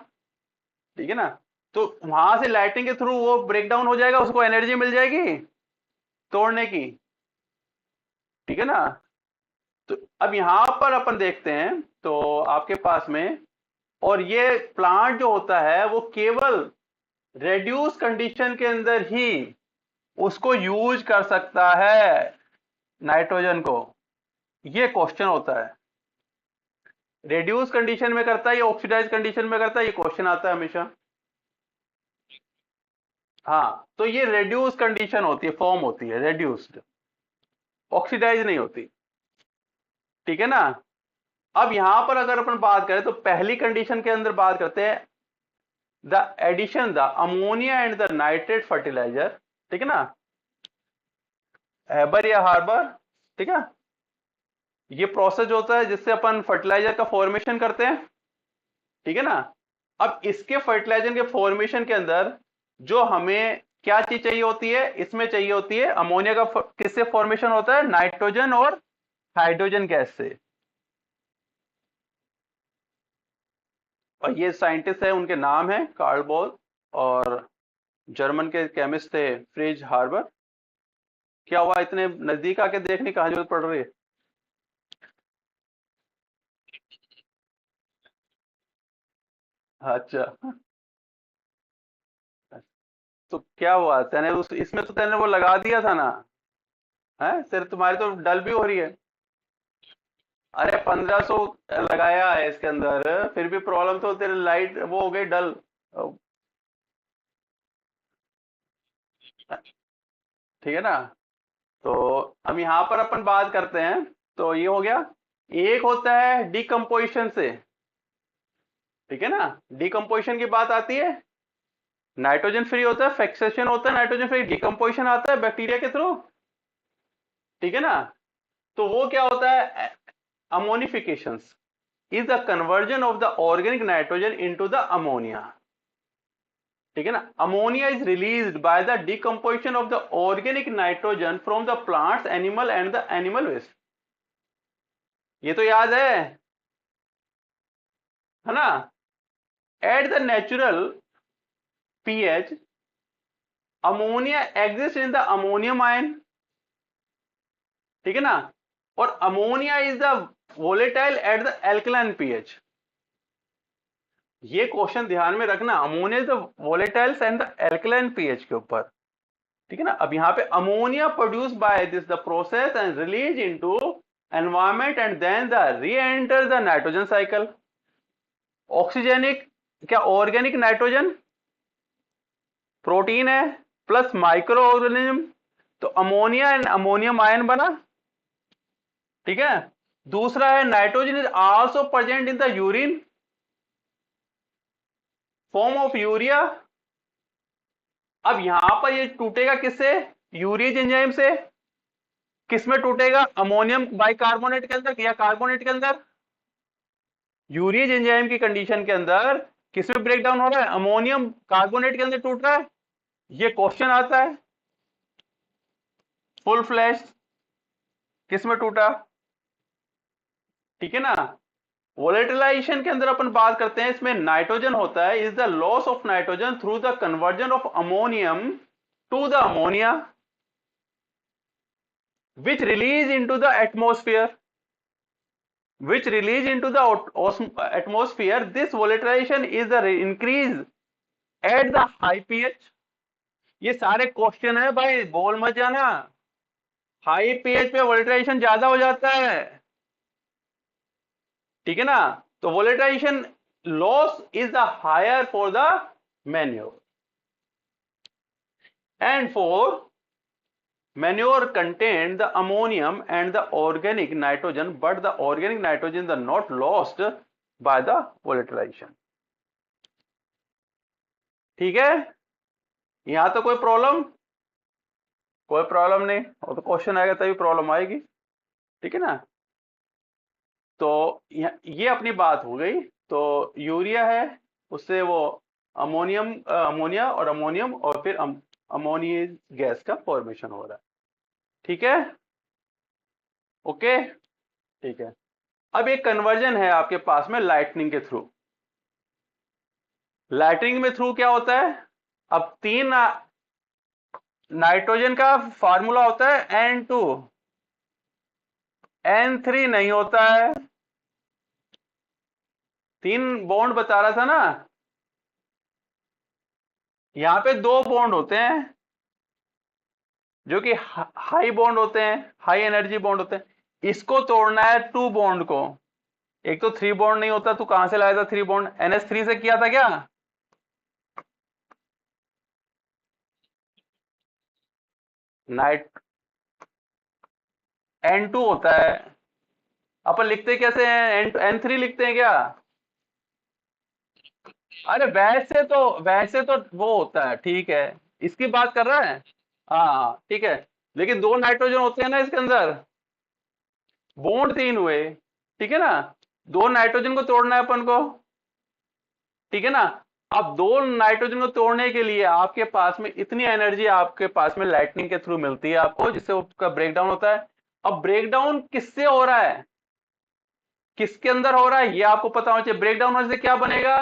ठीक है ना, तो वहां से लाइटनिंग के थ्रू वो ब्रेक डाउन हो जाएगा, उसको एनर्जी मिल जाएगी तोड़ने की। ठीक है ना, तो अब यहां पर अपन देखते हैं तो आपके पास में, और ये प्लांट जो होता है वो केवल रेड्यूस कंडीशन के अंदर ही उसको यूज कर सकता है नाइट्रोजन को, ये क्वेश्चन होता है। रेड्यूस कंडीशन में करता है या ऑक्सीडाइज कंडीशन में करता है, ये क्वेश्चन आता है हमेशा। हाँ, तो ये रेड्यूस कंडीशन होती है, फॉर्म होती है रेड्यूस्ड, ऑक्सीडाइज नहीं होती। ठीक है ना, अब यहां पर अगर अपन बात करें तो पहली कंडीशन के अंदर बात करते हैं, the addition the ammonia and the nitrate fertiliser. ठीक है ना, हैबर या हार्बर। ठीक है, ये प्रोसेस होता है जिससे अपन फर्टिलाइजर का फॉर्मेशन करते हैं। ठीक है ना, अब इसके फर्टिलाइजर के फॉर्मेशन के अंदर जो हमें क्या चीज चाहिए होती है, इसमें चाहिए होती है अमोनिया का किससे फॉर्मेशन होता है, नाइट्रोजन और हाइड्रोजन गैस से। और ये साइंटिस्ट है, उनके नाम है कार्ल बोल, और जर्मन के केमिस्ट थे फ्रिज हार्बर। क्या हुआ, इतने नजदीक आके देखने की कहाँ जरूरत पड़ रही है? अच्छा, तो क्या हुआ तेने उस इसमें तो तेने वो लगा दिया था ना, है तेरे तुम्हारी तो डल भी हो रही है। अरे 1500 लगाया है इसके अंदर, फिर भी प्रॉब्लम तो तेरे लाइट वो हो गई डल। ठीक है ना, तो हम यहाँ पर अपन बात करते हैं, तो ये हो गया। एक होता है डिकम्पोजिशन से। ठीक है ना, डिकम्पोजिशन की बात आती है, नाइट्रोजन फ्री होता है, फिक्सेशन होता है, नाइट्रोजन फ्री डिकम्पोजिशन आता है बैक्टीरिया के थ्रू। ठीक है ना, तो वो क्या होता है, ammonification is the conversion of the organic nitrogen into the ammonia. ठीक है ना, ammonia is released by the decomposition of the organic nitrogen from the plants animal and the animal waste. ये तो याद है ना? At the natural pH, ammonia exists in the ammonium ion, ठीक है ना, और ammonia is the volatile at the alkaline pH. ये क्वेश्चन ध्यान में रखना, ammonia is the volatiles and the alkaline pH के ऊपर, ठीक है ना। अब यहाँ पे ammonia produce by this the process and release into environment and then the re enter the nitrogen cycle. Oxygenic क्या ऑर्गेनिक नाइट्रोजन प्रोटीन है प्लस माइक्रो ऑर्गेनिज्म, तो अमोनिया एंड अमोनियम आयन बना, ठीक है। दूसरा है nitrogen is also present in the urine form of urea. अब यहां पर ये टूटेगा किससे, यूरियज एंजाइम से। किसमें टूटेगा, अमोनियम बाइकार्बोनेट के अंदर या कार्बोनेट के अंदर। यूरियज एंजाइम की कंडीशन के अंदर किसमें ब्रेक डाउन हो रहा है, अमोनियम कार्बोनेट के अंदर टूट रहा है। ये क्वेश्चन आता है फुल फ्लैश किसमें टूटा, ठीक है ना। वोलेटिलाइजेशन के अंदर अपन बात करते हैं, इसमें नाइट्रोजन होता है, is the loss of nitrogen through the conversion of ammonium to the ammonia which release into the atmosphere, which release into the atmosphere. This volatilization is the increase at the high pH। ये सारे question है भाई, बोल मत जाना। High pH पे वोलेटाइजेशन ज्यादा हो जाता है, ठीक है ना। तो volatilization loss is the higher for the manure and for manure contain the ammonium and the organic nitrogen, but the organic nitrogen are not lost by the volatilization, ठीक है। यहां तो कोई प्रॉब्लम, कोई प्रॉब्लम नहीं, और तो क्वेश्चन आएगा तभी प्रॉब्लम आएगी, ठीक है ना। तो ये अपनी बात हो गई। तो यूरिया है, उससे वो अमोनिया और अमोनियम और फिर अमोनिया गैस का फॉर्मेशन हो रहा है, ठीक है, ओके, ठीक है। अब एक कन्वर्जन है आपके पास में लाइटनिंग के थ्रू। लाइटनिंग में थ्रू क्या होता है, अब तीन नाइट्रोजन का फार्मूला होता है N2, N3 नहीं होता है। तीन बॉन्ड बता रहा था ना, यहां पे दो बॉन्ड होते हैं जो कि हाई बॉन्ड होते हैं, हाई एनर्जी बॉन्ड होते हैं। इसको तोड़ना है टू बॉन्ड को। एक तो थ्री बॉन्ड नहीं होता, तू कहां से लाया था थ्री बॉन्ड, NH3 से किया था क्या, नाइट N2 होता है। अपन लिखते कैसे हैं, N3 लिखते हैं क्या। अरे वैसे तो वो होता है, ठीक है, इसकी बात कर रहा है। हाँ ठीक है, लेकिन दो नाइट्रोजन होते हैं ना इसके अंदर, बॉन्ड तीन हुए, ठीक है ना। दो नाइट्रोजन को तोड़ना है अपन को, ठीक है ना। अब दो नाइट्रोजन को तोड़ने के लिए आपके पास में इतनी एनर्जी आपके पास में लाइटनिंग के थ्रू मिलती है आपको, जिससे उसका ब्रेकडाउन होता है। अब ब्रेकडाउन किससे हो रहा है, किसके अंदर हो रहा है, ये आपको पता होना चाहिए। ब्रेकडाउन होने से क्या बनेगा,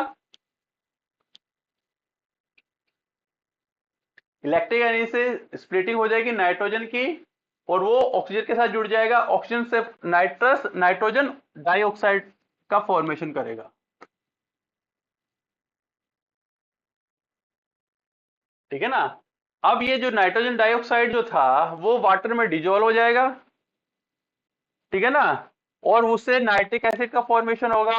इलेक्ट्रिक एनर्जी से स्प्लिटिंग हो जाएगी नाइट्रोजन की, और वो ऑक्सीजन के साथ जुड़ जाएगा, ऑक्सीजन से नाइट्रोजन डाइऑक्साइड का फॉर्मेशन करेगा, ठीक है ना। अब ये जो नाइट्रोजन डाइऑक्साइड जो था वो वाटर में डिजोल्व हो जाएगा, ठीक है ना, और उससे नाइट्रिक एसिड का फॉर्मेशन होगा,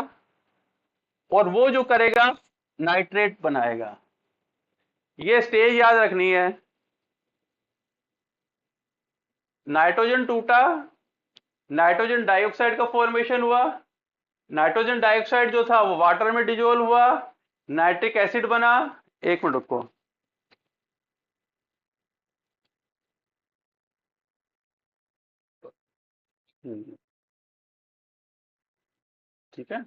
और वो जो करेगा नाइट्रेट बनाएगा। ये स्टेज याद रखनी है। नाइट्रोजन टूटा, नाइट्रोजन डाइऑक्साइड का फॉर्मेशन हुआ, नाइट्रोजन डाइऑक्साइड जो था वो वाटर में डिजोल्व हुआ, नाइट्रिक एसिड बना। एक मिनट रुको, ठीक है।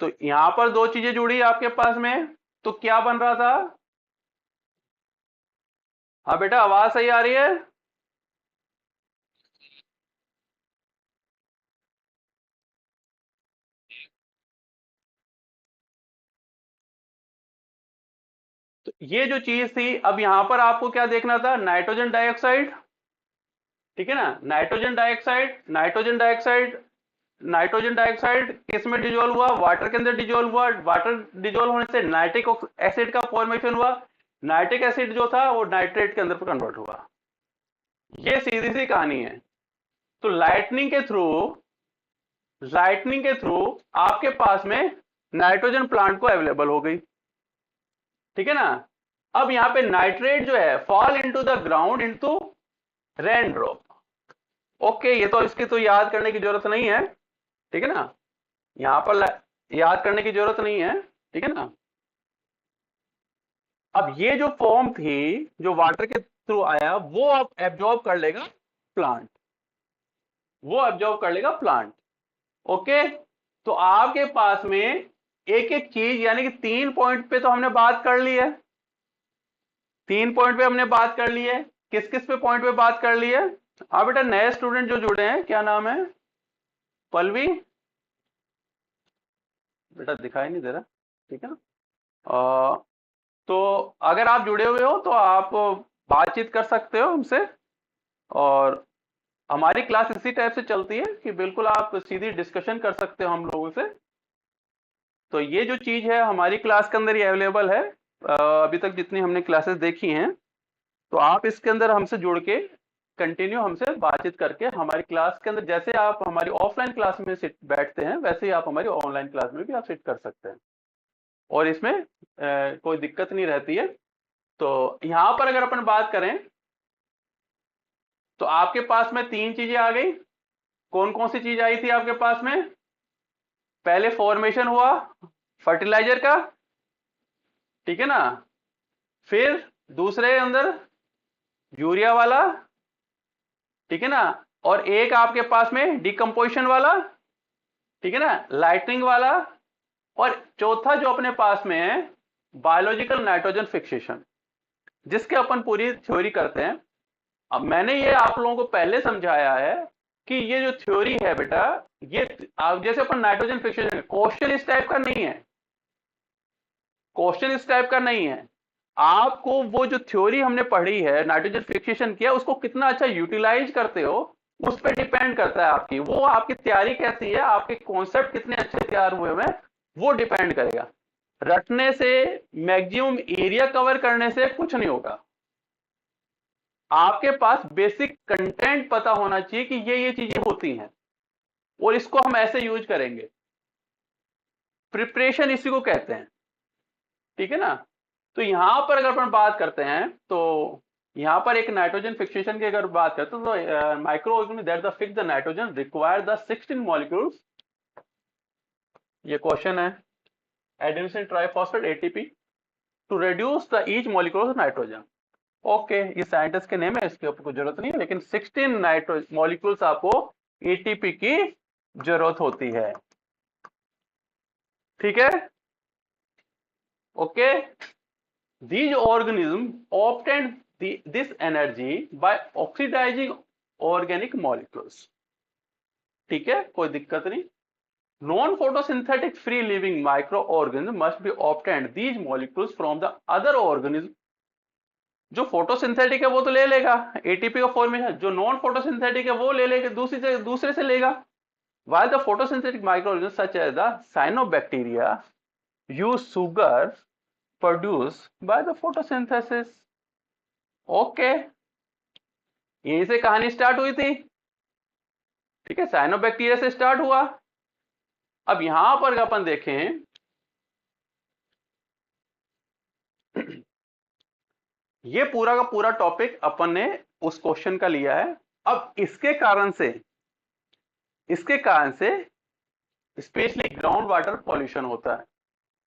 तो यहां पर दो चीजें जुड़ी आपके पास में, तो क्या बन रहा था। हाँ बेटा, आवाज सही आ रही है। तो ये जो चीज थी, अब यहां पर आपको क्या देखना था, नाइट्रोजन डाइऑक्साइड, ठीक है ना, nitrogen dioxide, nitrogen dioxide, nitrogen dioxide किस में डिजोल्व हुआ, वाटर के अंदर डिजोल्व हुआ, वाटर डिजोल्व होने से नाइट्रिक एसिड का फॉर्मेशन हुआ, नाइट्रिक एसिड जो था वो नाइट्रेट के अंदर कन्वर्ट हुआ। ये सीधी सी कहानी है। तो लाइटनिंग के थ्रू आपके पास में नाइट्रोजन प्लांट को अवेलेबल हो गई, ठीक है ना। अब यहां पे नाइट्रेट जो है fall into the ground into rain drop. Okay, ये तो इसकी तो याद करने की जरूरत नहीं है, ठीक है ना, यहां पर याद करने की जरूरत नहीं है, ठीक है ना। अब ये जो फॉर्म थी जो वाटर के थ्रू आया, वो अब एब्जॉर्ब कर लेगा प्लांट, वो एब्जॉर्ब कर लेगा प्लांट। ओके, तो आपके पास में एक एक चीज, यानी कि 3 पॉइंट पे तो हमने बात कर ली है, 3 पॉइंट पे हमने बात कर ली है। किस किस पे पॉइंट पे बात कर ली है? आप बेटा नए स्टूडेंट जो जुड़े हैं, क्या नाम है? पल्लवी, बेटा दिखाई नहीं दे रहा, ठीक है ना। तो अगर आप जुड़े हुए हो तो आप बातचीत कर सकते हो हमसे, और हमारी क्लास इसी टाइप से चलती है कि बिल्कुल आप सीधी डिस्कशन कर सकते हो हम लोगों से। तो ये जो चीज है हमारी क्लास के अंदर ही अवेलेबल है, अभी तक जितनी हमने क्लासेस देखी हैं, तो आप इसके अंदर हमसे जुड़ के कंटिन्यू हमसे बातचीत करके हमारी क्लास के अंदर, जैसे आप हमारी ऑफलाइन क्लास में सिट बैठते हैं, वैसे ही आप हमारी ऑनलाइन क्लास में भी आप सिट कर सकते हैं, और इसमें कोई दिक्कत नहीं रहती है। तो यहां पर अगर अपन बात करें तो आपके पास में 3 चीजें आ गई। कौन कौन सी चीज आई थी आपके पास में? पहले फॉर्मेशन हुआ फर्टिलाइजर का, ठीक है ना, फिर दूसरे अंदर यूरिया वाला, ठीक है ना, और एक आपके पास में डिकम्पोजिशन वाला, ठीक है ना, लाइटनिंग वाला, और चौथा जो अपने पास में है बायोलॉजिकल नाइट्रोजन फिक्सेशन, जिसके अपन पूरी थ्योरी करते हैं। अब मैंने ये आप लोगों को पहले समझाया है कि ये जो थ्योरी है बेटा, ये आप जैसे अपन नाइट्रोजन फिक्सेशन, क्वेश्चन इस टाइप का नहीं है, क्वेश्चन इस टाइप का नहीं है। आपको वो जो थ्योरी हमने पढ़ी है नाइट्रोजन फिक्सेशन किया, उसको कितना अच्छा यूटिलाइज करते हो उस पर डिपेंड करता है आपकी, वो आपकी तैयारी कैसी है, आपके कॉन्सेप्ट कितने अच्छे तैयार हुए हैं, वो डिपेंड करेगा। रटने से, मैक्सिमम एरिया कवर करने से कुछ नहीं होगा। आपके पास बेसिक कंटेंट पता होना चाहिए कि ये चीजें होती हैं और इसको हम ऐसे यूज करेंगे। प्रिपरेशन इसी को कहते हैं, ठीक है ना। तो यहां पर अगर अपन बात करते हैं तो यहां पर एक नाइट्रोजन फिक्सेशन की अगर बात करते हैं तो microorganism that the fix the nitrogen require the 16 molecules, ये क्वेश्चन है, adenine triphosphate ATP to reduce the each molecule of nitrogen. Okay, ये साइंटिस्ट के नेम है, इसकी आपको जरूरत नहीं है, लेकिन 16 नाइट्रो मॉलिक्यूल्स आपको एटीपी की जरूरत होती है, ठीक है। Okay, these organisms obtain this energy by oxidizing organic molecules, ठीक है, कोई दिक्कत नहीं। Non photosynthetic free living micro organism must be obtained these molecules from the other organism. जो फोटोसिंथेटिक है वो तो ले लेगा एटीपी का फॉर्मेशन, जो नॉन फोटोसिंथेटिक है वो ले लेगा दूसरे से लेगा। while the photosynthetic microorganisms such as the cyanobacteria use sugar produced by the photosynthesis। Okay, यहीं से कहानी स्टार्ट हुई थी, ठीक है, साइनोबैक्टीरिया से स्टार्ट हुआ। अब यहां पर अपन देखें, ये पूरा का पूरा टॉपिक अपन ने उस क्वेश्चन का लिया है। अब इसके कारण से स्पेशली ग्राउंड वाटर पॉल्यूशन होता है,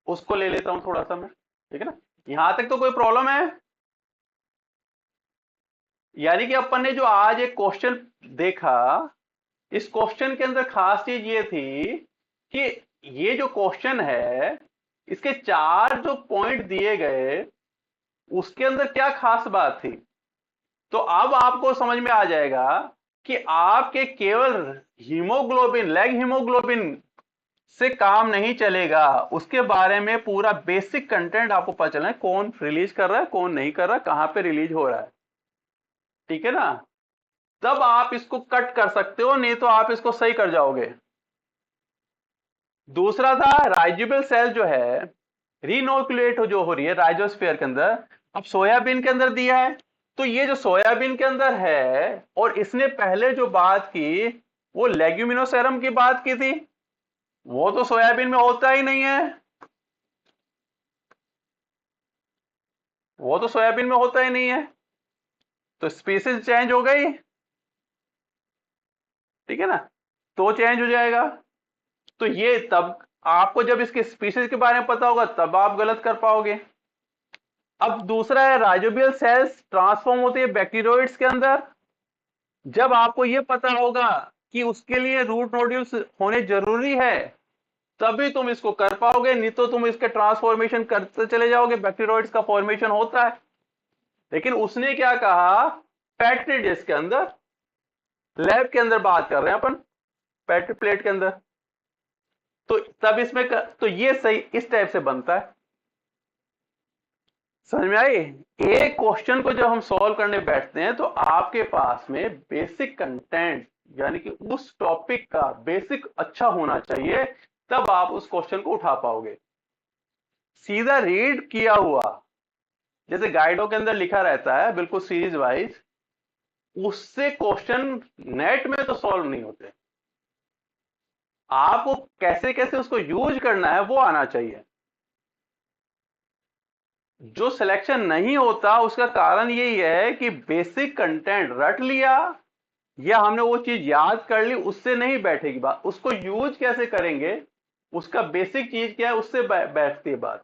उसको ले लेता हूं थोड़ा सा मैं, ठीक है ना। यहां तक तो कोई प्रॉब्लम है? यानी कि अपन ने जो आज एक क्वेश्चन देखा, इस क्वेश्चन के अंदर खास चीज ये थी कि ये जो क्वेश्चन है, इसके 4 जो पॉइंट दिए गए, उसके अंदर क्या खास बात थी। तो अब आपको समझ में आ जाएगा कि आपके केवल हीमोग्लोबिन, लेग हीमोग्लोबिन से काम नहीं चलेगा, उसके बारे में पूरा बेसिक कंटेंट आपको पता चलना है, कौन रिलीज कर रहा है, कौन नहीं कर रहा, कहां पे रिलीज हो रहा है, ठीक है ना। तब आप इसको कट कर सकते हो, नहीं तो आप इसको सही कर जाओगे। दूसरा था राइजिबल सेल जो है रीनोक्यूलेट जो हो रही है राइजोस्फीयर के अंदर, अब सोयाबीन के अंदर दिया है, तो ये जो सोयाबीन के अंदर है, और इसने पहले जो बात की वो लेग्यूमिनोसेरम की बात की थी, वो तो सोयाबीन में होता ही नहीं है, वो तो सोयाबीन में होता ही नहीं है, तो स्पीसीज चेंज हो गई, ठीक है ना, तो चेंज हो जाएगा। तो ये तब आपको जब इसके स्पीसीज के बारे में पता होगा तब आप गलत कर पाओगे। अब दूसरा है राइजोबियल सेल्स ट्रांसफॉर्म होती है बैक्टीरियोइड्स के अंदर, जब आपको ये पता होगा कि उसके लिए रूट नोड्यूल्स होने जरूरी है तभी तुम इसको कर पाओगे, नहीं तो तुम इसके ट्रांसफॉर्मेशन करते चले जाओगे, बैक्टीरियोइड्स का फॉर्मेशन होता है। लेकिन उसने क्या कहा, पेट्री डिश के अंदर, लैब के अंदर बात कर रहे हैं अपन, पेट्री प्लेट के अंदर, तो तब इसमें तो ये सही इस टाइप से बनता है। समझ में आई। एक क्वेश्चन को जब हम सॉल्व करने बैठते हैं तो आपके पास में बेसिक कंटेंट यानी कि उस टॉपिक का बेसिक अच्छा होना चाहिए, तब आप उस क्वेश्चन को उठा पाओगे। सीधा रीड किया हुआ जैसे गाइडों के अंदर लिखा रहता है बिल्कुल सीरीज वाइज, उससे क्वेश्चन नेट में तो सॉल्व नहीं होते, आपको कैसे कैसे उसको यूज करना है वो आना चाहिए। जो सिलेक्शन नहीं होता उसका कारण यही है कि बेसिक कंटेंट रट लिया या हमने वो चीज याद कर ली, उससे नहीं बैठेगी बात, उसको यूज कैसे करेंगे, उसका बेसिक चीज क्या है, उससे बैठती है बात।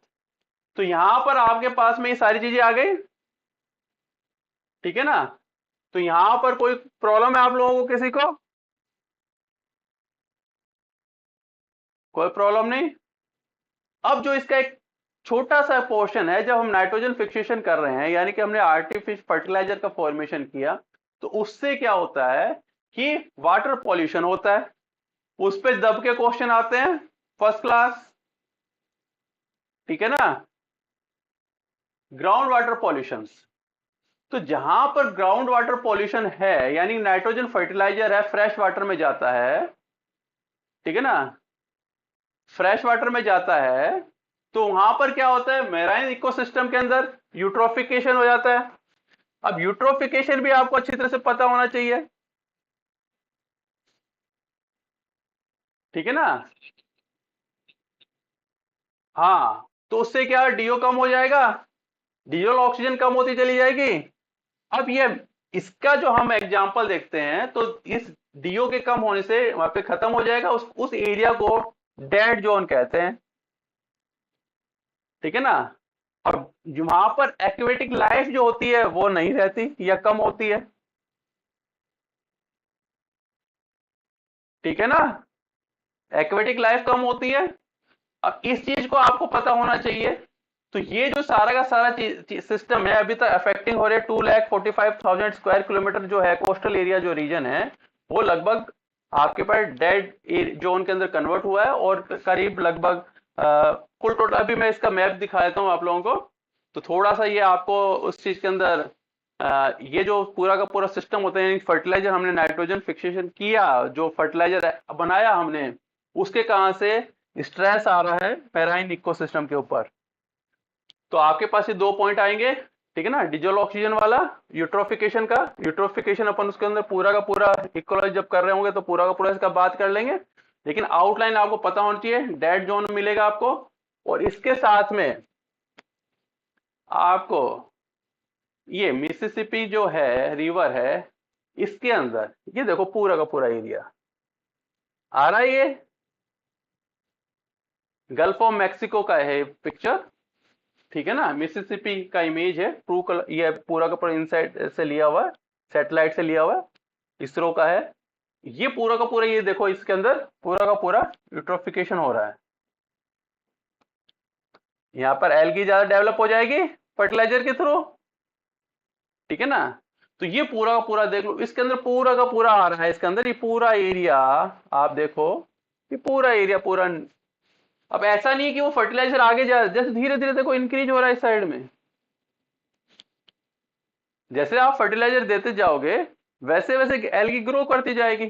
तो यहां पर आपके पास में ये सारी चीजें आ गई, ठीक है ना। तो यहां पर कोई प्रॉब्लम है आप लोगों को, किसी को कोई प्रॉब्लम नहीं। अब जो इसका एक छोटा सा पोर्शन है, जब हम नाइट्रोजन फिक्सेशन कर रहे हैं यानी कि हमने आर्टिफिशियल फर्टिलाइजर का फॉर्मेशन किया, तो उससे क्या होता है कि वाटर पॉल्यूशन होता है, उस पे दब के क्वेश्चन आते हैं फर्स्ट क्लास, ठीक है ना। ग्राउंड वाटर पॉल्यूशन, तो जहां पर ग्राउंड वाटर पॉल्यूशन है यानी नाइट्रोजन फर्टिलाइजर है फ्रेश वाटर में जाता है, ठीक है ना, फ्रेश वाटर में जाता है, तो वहां पर क्या होता है, मेराइन इकोसिस्टम के अंदर यूट्रोफिकेशन हो जाता है। अब यूट्रोफिकेशन भी आपको अच्छी तरह से पता होना चाहिए, ठीक है ना। हाँ, तो उससे क्या डीओ कम हो जाएगा, डीओ ऑक्सीजन कम होती चली जाएगी। अब ये इसका जो हम एग्जांपल देखते हैं, तो इस डीओ के कम होने से वहां पे खत्म हो जाएगा, उस एरिया को डेड जोन कहते हैं, ठीक है ना। और वहां पर एक्वेटिक लाइफ जो होती है वो नहीं रहती या कम होती है, ठीक है ना, एक्वेटिक लाइफ कम होती है। अब इस चीज को आपको पता होना चाहिए। तो ये जो सारा का सारा सिस्टम है अभी तक अफेक्टिंग हो रहे हैं 2,45,000 स्क्वायर किलोमीटर जो है कोस्टल एरिया जो रीजन है, वो लगभग आपके पास डेड जोन के अंदर कन्वर्ट हुआ है, और करीब लगभग कुल टोटल, अभी मैं इसका मैप दिखा देता हूँ आप लोगों को, तो थोड़ा सा ये आपको उस चीज के अंदर ये जो पूरा का पूरा सिस्टम होता है, फर्टिलाइजर हमने नाइट्रोजन फिक्सेशन किया, जो फर्टिलाइजर बनाया हमने, उसके कहां से स्ट्रेस आ रहा है पेराइन इकोसिस्टम के ऊपर। तो आपके पास ये दो पॉइंट आएंगे, ठीक है ना, डिजोल ऑक्सीजन वाला, यूट्रोफिकेशन का, यूट्रोफिकेशन अपन उसके अंदर पूरा का पूरा इकोलॉजी जब कर रहे होंगे तो पूरा का पूरा इसका बात कर लेंगे, लेकिन आउटलाइन आपको पता होनी चाहिए, डेड जोन मिलेगा आपको। और इसके साथ में आपको ये मिसिसिपी जो है रिवर है, इसके अंदर ये देखो पूरा का पूरा एरिया आ रहा है, ये गल्फ ऑफ मैक्सिको का है पिक्चर, ठीक है ना, मिसिसिपी का इमेज है, ट्रू कलर, ये पूरा का पूरा इनसाइड से लिया हुआ है, सैटेलाइट से लिया हुआ है, इसरो का है। ये पूरा का पूरा ये देखो इसके अंदर पूरा का पूरा यूट्रोफिकेशन हो रहा है, यहाँ पर एल्गी ज्यादा डेवलप हो जाएगी फर्टिलाइजर के थ्रू, ठीक है ना। तो ये पूरा का पूरा देख लो, इसके अंदर पूरा का पूरा आ रहा है, इसके अंदर ये पूरा एरिया आप देखो, ये पूरा एरिया पूरा अब ऐसा नहीं है कि वो फर्टिलाइजर आगे जा, जैसे धीरे धीरे देखो इंक्रीज हो रहा है इस साइड में, जैसे आप फर्टिलाइजर देते जाओगे वैसे वैसे एल्गी ग्रो करती जाएगी,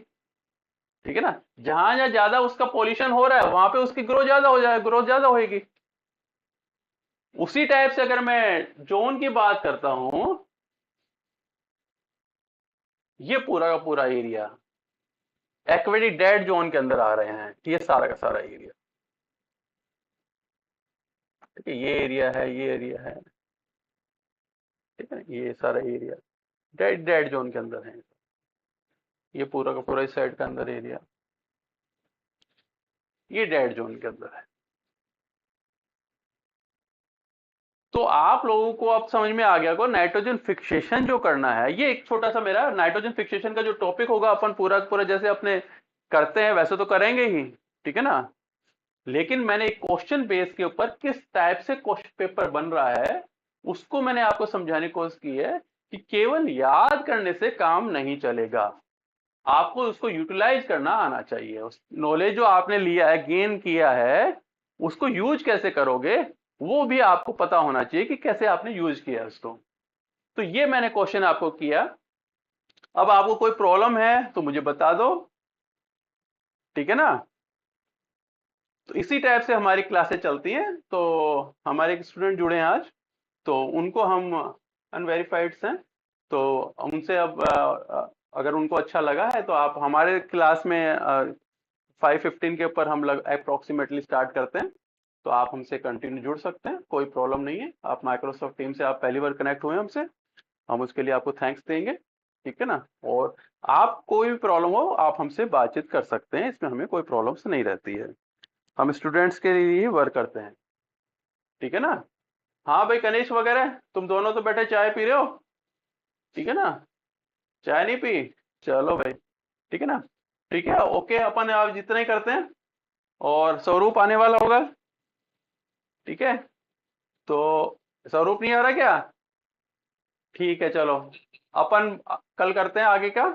ठीक है ना। जहां जहां ज्यादा उसका पॉल्यूशन हो रहा है वहां पे उसकी ग्रो ज्यादा हो जाए, ग्रोथ ज्यादा होगी। उसी टाइप से अगर मैं जोन की बात करता हूं, ये पूरा का पूरा एरिया एक्वेटिक डेड जोन के अंदर आ रहे हैं, ये सारा का सारा एरिया, ठीक है। ये एरिया है, ये एरिया है, ठीक है, ये सारा एरिया डेड डेड जोन के अंदर है। ये पूरा का पूरा इस साइड का अंदर एरिया ये डेड जोन के अंदर है। तो आप लोगों को अब समझ में आ गया को नाइट्रोजन फिक्सेशन जो करना है, ये एक छोटा सा मेरा नाइट्रोजन फिक्सेशन का जो टॉपिक होगा, अपन पूरा पूरा जैसे अपने करते हैं वैसे तो करेंगे ही, ठीक है ना। लेकिन मैंने एक क्वेश्चन बेस के ऊपर किस टाइप से क्वेश्चन पेपर बन रहा है उसको मैंने आपको समझाने की कोशिश की है कि केवल याद करने से काम नहीं चलेगा, आपको उसको यूटिलाइज करना आना चाहिए। उस नॉलेज जो आपने लिया है, गेन किया है, उसको यूज कैसे करोगे वो भी आपको पता होना चाहिए कि कैसे आपने यूज किया उसको। तो ये मैंने क्वेश्चन आपको किया। अब आपको कोई प्रॉब्लम है तो मुझे बता दो, ठीक है ना। तो इसी टाइप से हमारी क्लासेस चलती हैं। तो हमारे एक स्टूडेंट जुड़े हैं आज, तो उनको हम अनवेरिफाइड हैं, तो उनसे अब अगर उनको अच्छा लगा है तो आप हमारे क्लास में 5:15 के ऊपर हम लग अप्रोक्सीमेटली स्टार्ट करते हैं, तो आप हमसे कंटिन्यू जुड़ सकते हैं, कोई प्रॉब्लम नहीं है। आप माइक्रोसॉफ्ट टीम से आप पहली बार कनेक्ट हुए हमसे, हम उसके लिए आपको थैंक्स देंगे, ठीक है ना। और आप कोई भी प्रॉब्लम हो आप हमसे बातचीत कर सकते हैं, इसमें हमें कोई प्रॉब्लम्स नहीं रहती है, हम स्टूडेंट्स के लिए ही वर्क करते हैं, ठीक है ना। हाँ भाई कनिष्क वगैरह तुम दोनों तो बैठे चाय पी रहे हो, ठीक है ना। चाय नहीं पी, चलो भाई, ठीक है ना। ठीक है, ओके, अपन आप जितना ही करते हैं। और स्वरूप आने वाला होगा, ठीक है। तो स्वरूप नहीं आ रहा क्या? ठीक है चलो, अपन कल करते हैं आगे का।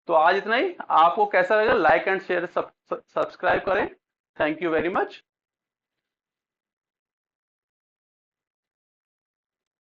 तो आज इतना ही, आपको कैसा लगा लाइक एंड शेयर सब्सक्राइब करें। Thank you very much.